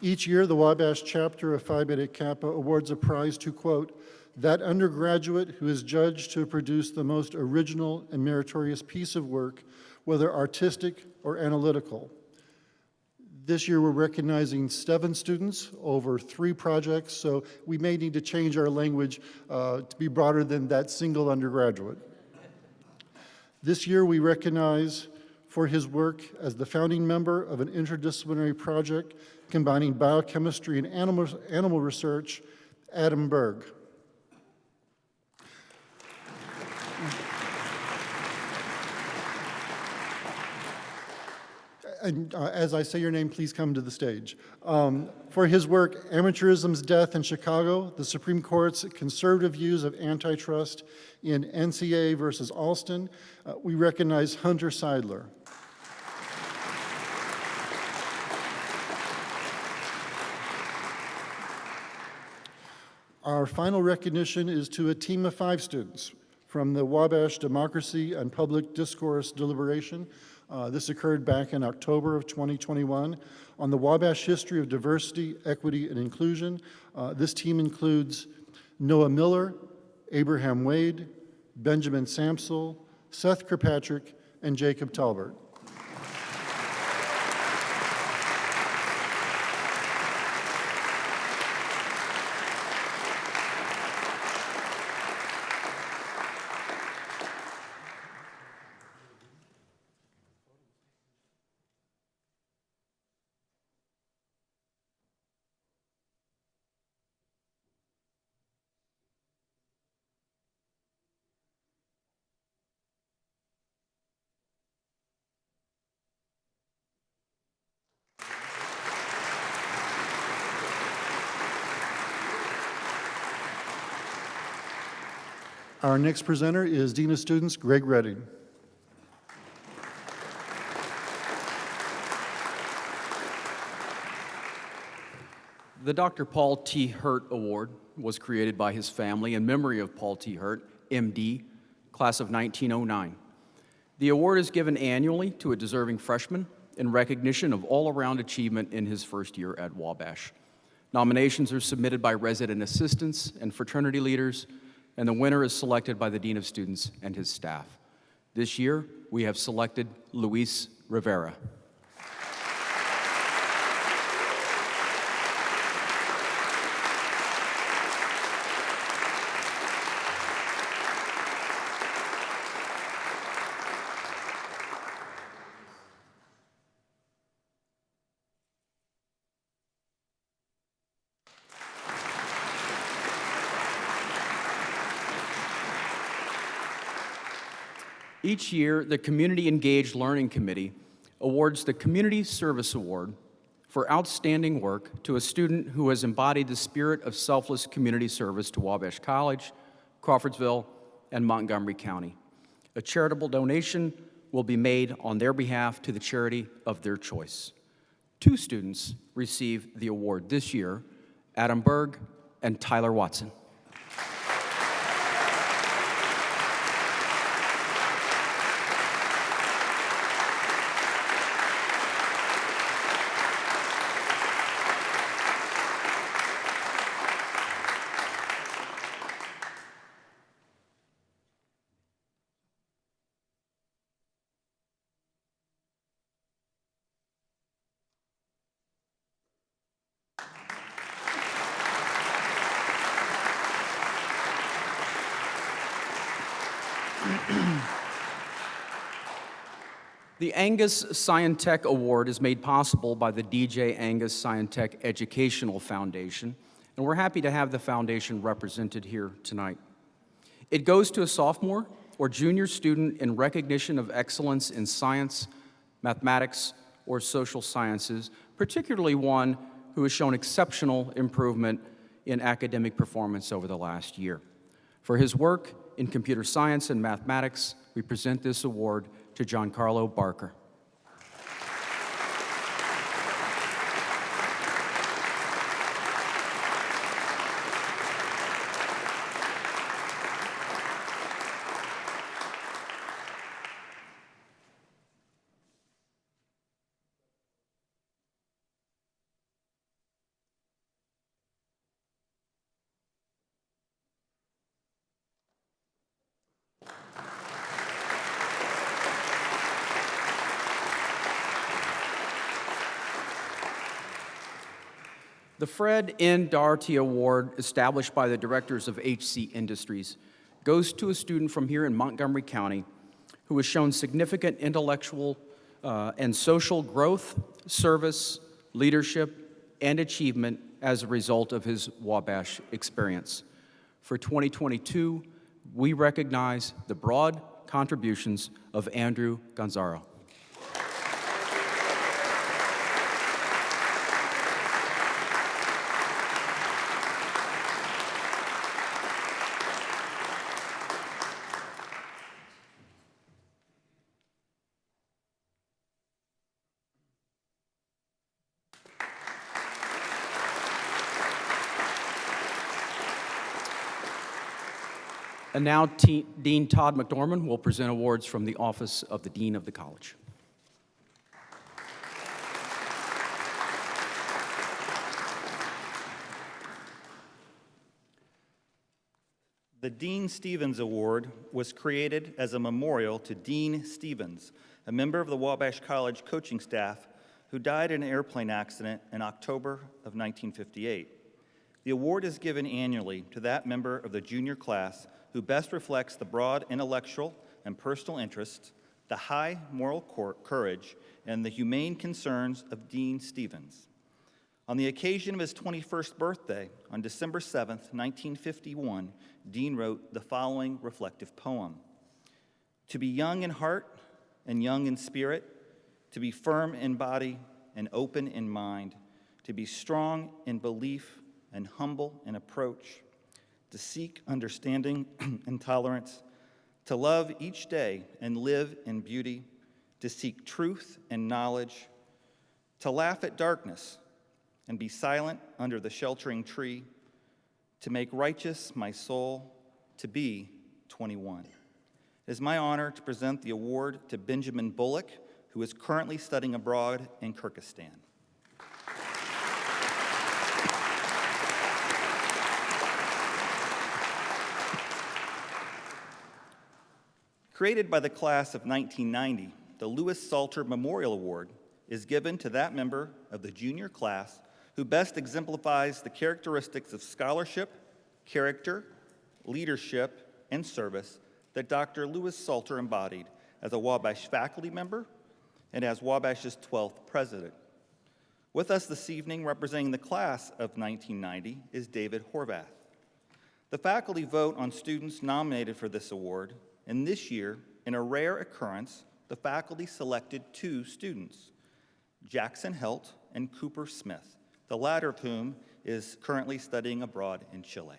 Each year, the Wabash chapter of Phi Beta Kappa awards a prize to, quote, that undergraduate who is judged to have produced the most original and meritorious piece of work, whether artistic or analytical. This year, we're recognizing 7 students over 3 projects, so we may need to change our language to be broader than that single undergraduate. This year, we recognize for his work as the founding member of an interdisciplinary project combining biochemistry and animal research, Adam Berg. And as I say your name, please come to the stage. For his work, Amateurism's Death in Chicago, the Supreme Court's conservative views of antitrust in NCA versus Alston, we recognize Hunter Seidler. Our final recognition is to a team of 5 students from the Wabash Democracy and Public Discourse Deliberation. This occurred back in October of 2021. On the Wabash history of diversity, equity, and inclusion, this team includes Noah Miller, Abraham Wade, Benjamin Samsel, Seth Kirkpatrick, and Jacob Talbert. Our next presenter is Dean of Students, Greg Redding. The Dr. Paul T. Hurt Award was created by his family in memory of Paul T. Hurt, MD, class of 1909. The award is given annually to a deserving freshman in recognition of all-around achievement in his first year at Wabash. Nominations are submitted by resident assistants and fraternity leaders, and the winner is selected by the Dean of Students and his staff. This year, we have selected Luis Rivera. Each year, the Community Engaged Learning Committee awards the Community Service Award for outstanding work to a student who has embodied the spirit of selfless community service to Wabash College, Crawfordsville, and Montgomery County. A charitable donation will be made on their behalf to the charity of their choice. 2 students receive the award this year, Adam Berg and Tyler Watson. The Angus Scientech Award is made possible by the DJ Angus Scientech Educational Foundation, and we're happy to have the foundation represented here tonight. It goes to a sophomore or junior student in recognition of excellence in science, mathematics, or social sciences, particularly one who has shown exceptional improvement in academic performance over the last year. For his work in computer science and mathematics, we present this award to Giancarlo Barker. The Fred N. Doherty Award, established by the directors of HC Industries, goes to a student from here in Montgomery County who has shown significant intellectual and social growth, service, leadership, and achievement as a result of his Wabash experience. For 2022, we recognize the broad contributions of Andrew Gonzaro. And now Dean Todd McDormand will present awards from the Office of the Dean of the College. The Dean Stevens Award was created as a memorial to Dean Stevens, a member of the Wabash College coaching staff who died in an airplane accident in October of 1958. The award is given annually to that member of the junior class who best reflects the broad intellectual and personal interests, the high moral courage, and the humane concerns of Dean Stevens. On the occasion of his 21st birthday, on December 7th, 1951, Dean wrote the following reflective poem: "To be young in heart and young in spirit, to be firm in body and open in mind, to be strong in belief and humble in approach, to seek understanding and tolerance, to love each day and live in beauty, to seek truth and knowledge, to laugh at darkness and be silent under the sheltering tree, to make righteous my soul, to be 21. It is my honor to present the award to Benjamin Bullock, who is currently studying abroad in Kyrgyzstan. Created by the class of 1990, the Louis Salter Memorial Award is given to that member of the junior class who best exemplifies the characteristics of scholarship, character, leadership, and service that Dr. Louis Salter embodied as a Wabash faculty member and as Wabash's 12th president. With us this evening, representing the class of 1990, is David Horvath. The faculty vote on students nominated for this award, and this year, in a rare occurrence, the faculty selected 2 students, Jackson Helt and Cooper Smith, the latter of whom is currently studying abroad in Chile.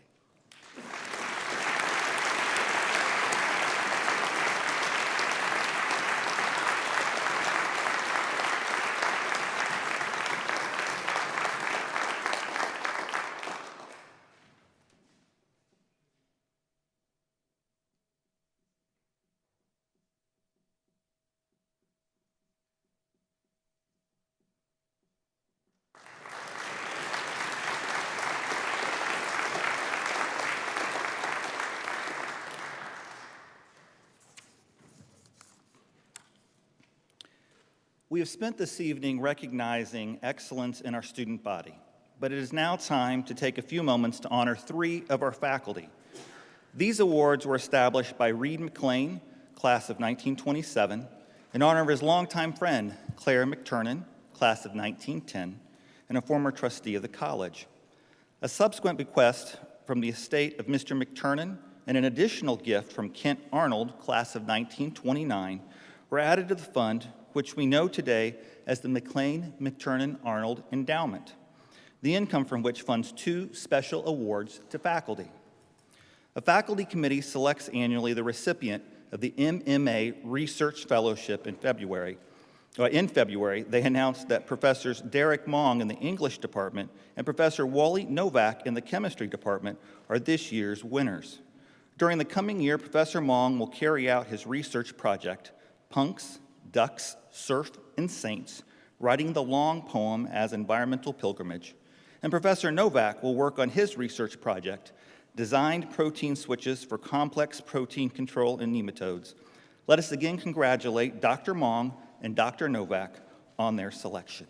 We have spent this evening recognizing excellence in our student body, but it is now time to take a few moments to honor 3 of our faculty. These awards were established by Reed Mclean, class of 1927, in honor of his longtime friend, Claire McTurnan, class of 1910, and a former trustee of the college. A subsequent bequest from the estate of Mr. McTurnan and an additional gift from Kent Arnold, class of 1929, were added to the fund, which we know today as the Mclean McTurnan Arnold Endowment, the income from which funds 2 special awards to faculty. A faculty committee selects annually the recipient of the MMA Research Fellowship in February. In February, they announced that Professors Derek Mong in the English department and Professor Wally Novak in the chemistry department are this year's winners. During the coming year, Professor Mong will carry out his research project, Punks, Ducks, Surf, and Saints, writing the long poem as Environmental Pilgrimage. And Professor Novak will work on his research project, Designed Protein Switches for Complex Protein Control in Nematodes. Let us again congratulate Dr. Mong and Dr. Novak on their selection.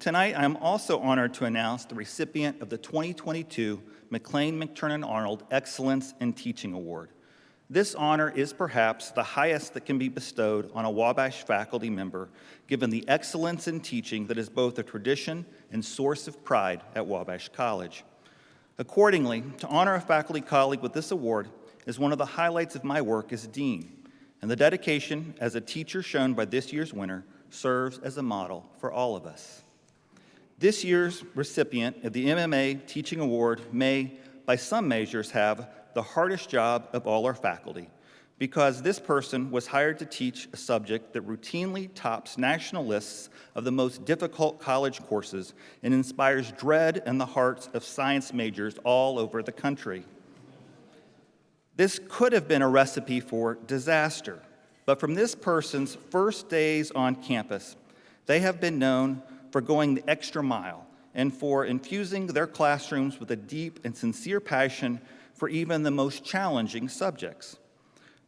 Tonight, I am also honored to announce the recipient of the 2022 Mclean McTurnan Arnold Excellence in Teaching Award. This honor is perhaps the highest that can be bestowed on a Wabash faculty member, given the excellence in teaching that is both a tradition and source of pride at Wabash College. Accordingly, to honor a faculty colleague with this award is one of the highlights of my work as dean, and the dedication as a teacher shown by this year's winner serves as a model for all of us. This year's recipient of the MMA Teaching Award may, by some measures, have the hardest job of all our faculty, because this person was hired to teach a subject that routinely tops national lists of the most difficult college courses and inspires dread in the hearts of science majors all over the country. This could have been a recipe for disaster, but from this person's first days on campus, they have been known for going the extra mile and for infusing their classrooms with a deep and sincere passion for even the most challenging subjects.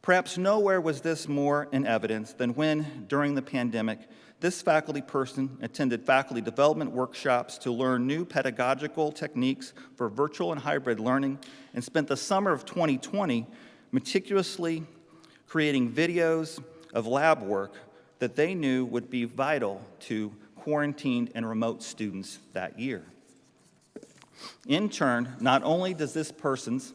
Perhaps nowhere was this more in evidence than when, during the pandemic, this faculty person attended faculty development workshops to learn new pedagogical techniques for virtual and hybrid learning, and spent the summer of 2020 meticulously creating videos of lab work that they knew would be vital to quarantined and remote students that year. In turn, not only does this person's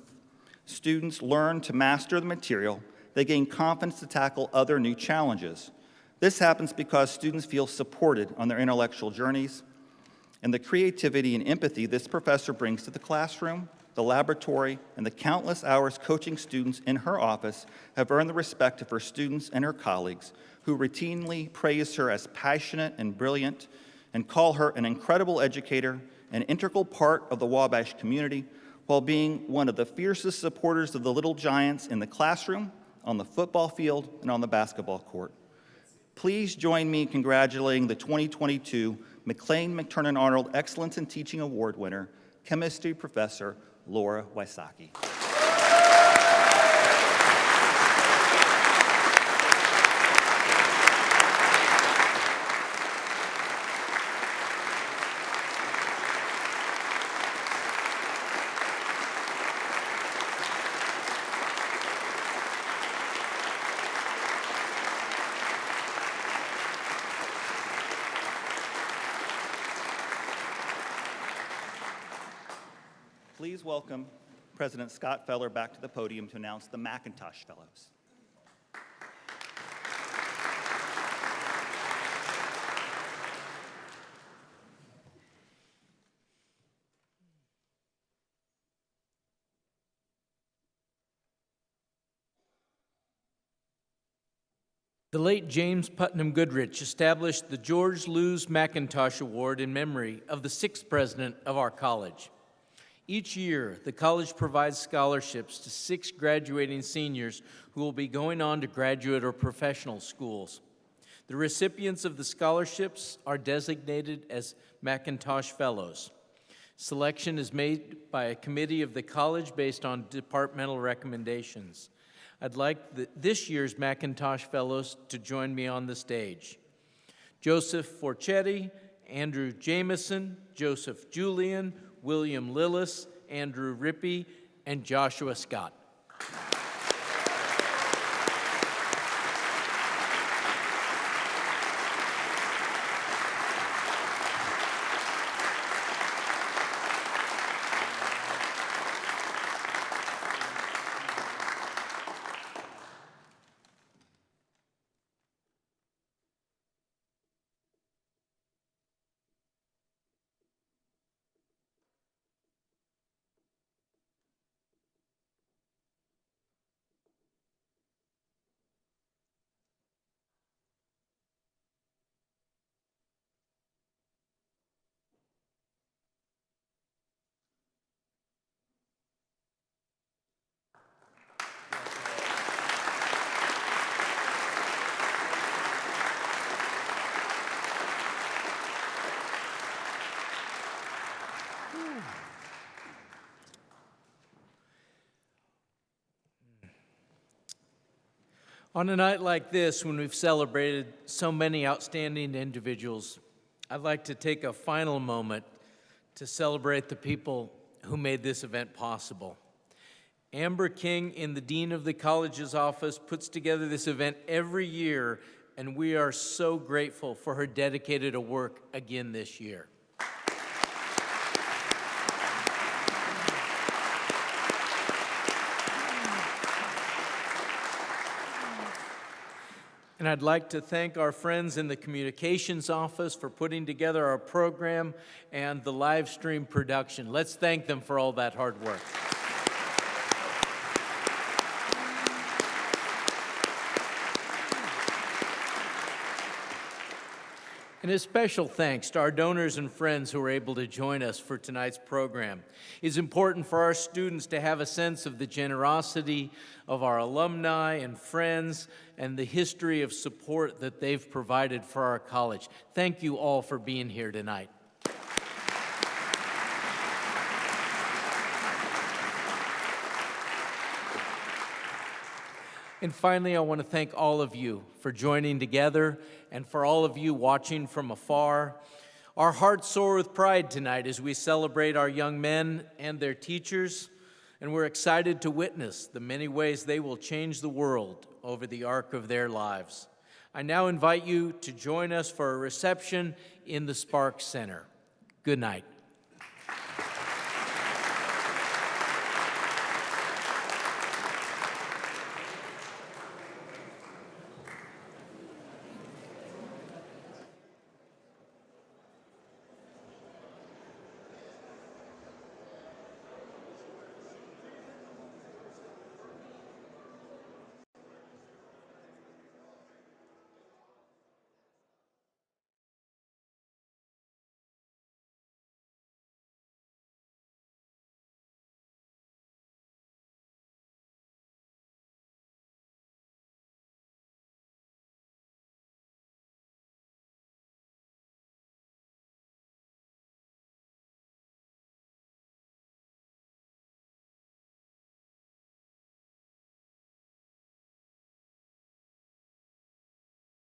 students learn to master the material, they gain confidence to tackle other new challenges. This happens because students feel supported on their intellectual journeys, and the creativity and empathy this professor brings to the classroom, the laboratory, and the countless hours coaching students in her office have earned the respect of her students and her colleagues, who routinely praise her as passionate and brilliant and call her an incredible educator, an integral part of the Wabash community, while being one of the fiercest supporters of the Little Giants in the classroom, on the football field, and on the basketball court. Please join me in congratulating the 2022 Mclean McTurnan Arnold Excellence in Teaching Award winner, chemistry professor Laura Wysocki. Please welcome President Scott Feller back to the podium to announce the McIntosh Fellows. The late James Putnam Goodrich established the George Lewis McIntosh Award in memory of the 6th president of our college. Each year, the college provides scholarships to 6 graduating seniors who will be going on to graduate or professional schools. The recipients of the scholarships are designated as McIntosh Fellows. Selection is made by a committee of the college based on departmental recommendations. I'd like this year's McIntosh Fellows to join me on the stage. Joseph Forchetti, Andrew Jameson, Joseph Julian, William Lillis, Andrew Rippey, and Joshua Scott. On a night like this, when we've celebrated so many outstanding individuals, I'd like to take a final moment to celebrate the people who made this event possible. Amber King in the Dean of the College's office puts together this event every year, and we are so grateful for her dedicated work again this year. And I'd like to thank our friends in the communications office for putting together our program and the live stream production. Let's thank them for all that hard work. And a special thanks to our donors and friends who were able to join us for tonight's program. It's important for our students to have a sense of the generosity of our alumni and friends and the history of support that they've provided for our college. Thank you all for being here tonight. And finally, I want to thank all of you for joining together and for all of you watching from afar. Our hearts soar with pride tonight as we celebrate our young men and their teachers, and we're excited to witness the many ways they will change the world over the arc of their lives. I now invite you to join us for a reception in the Sparks Center. Good night.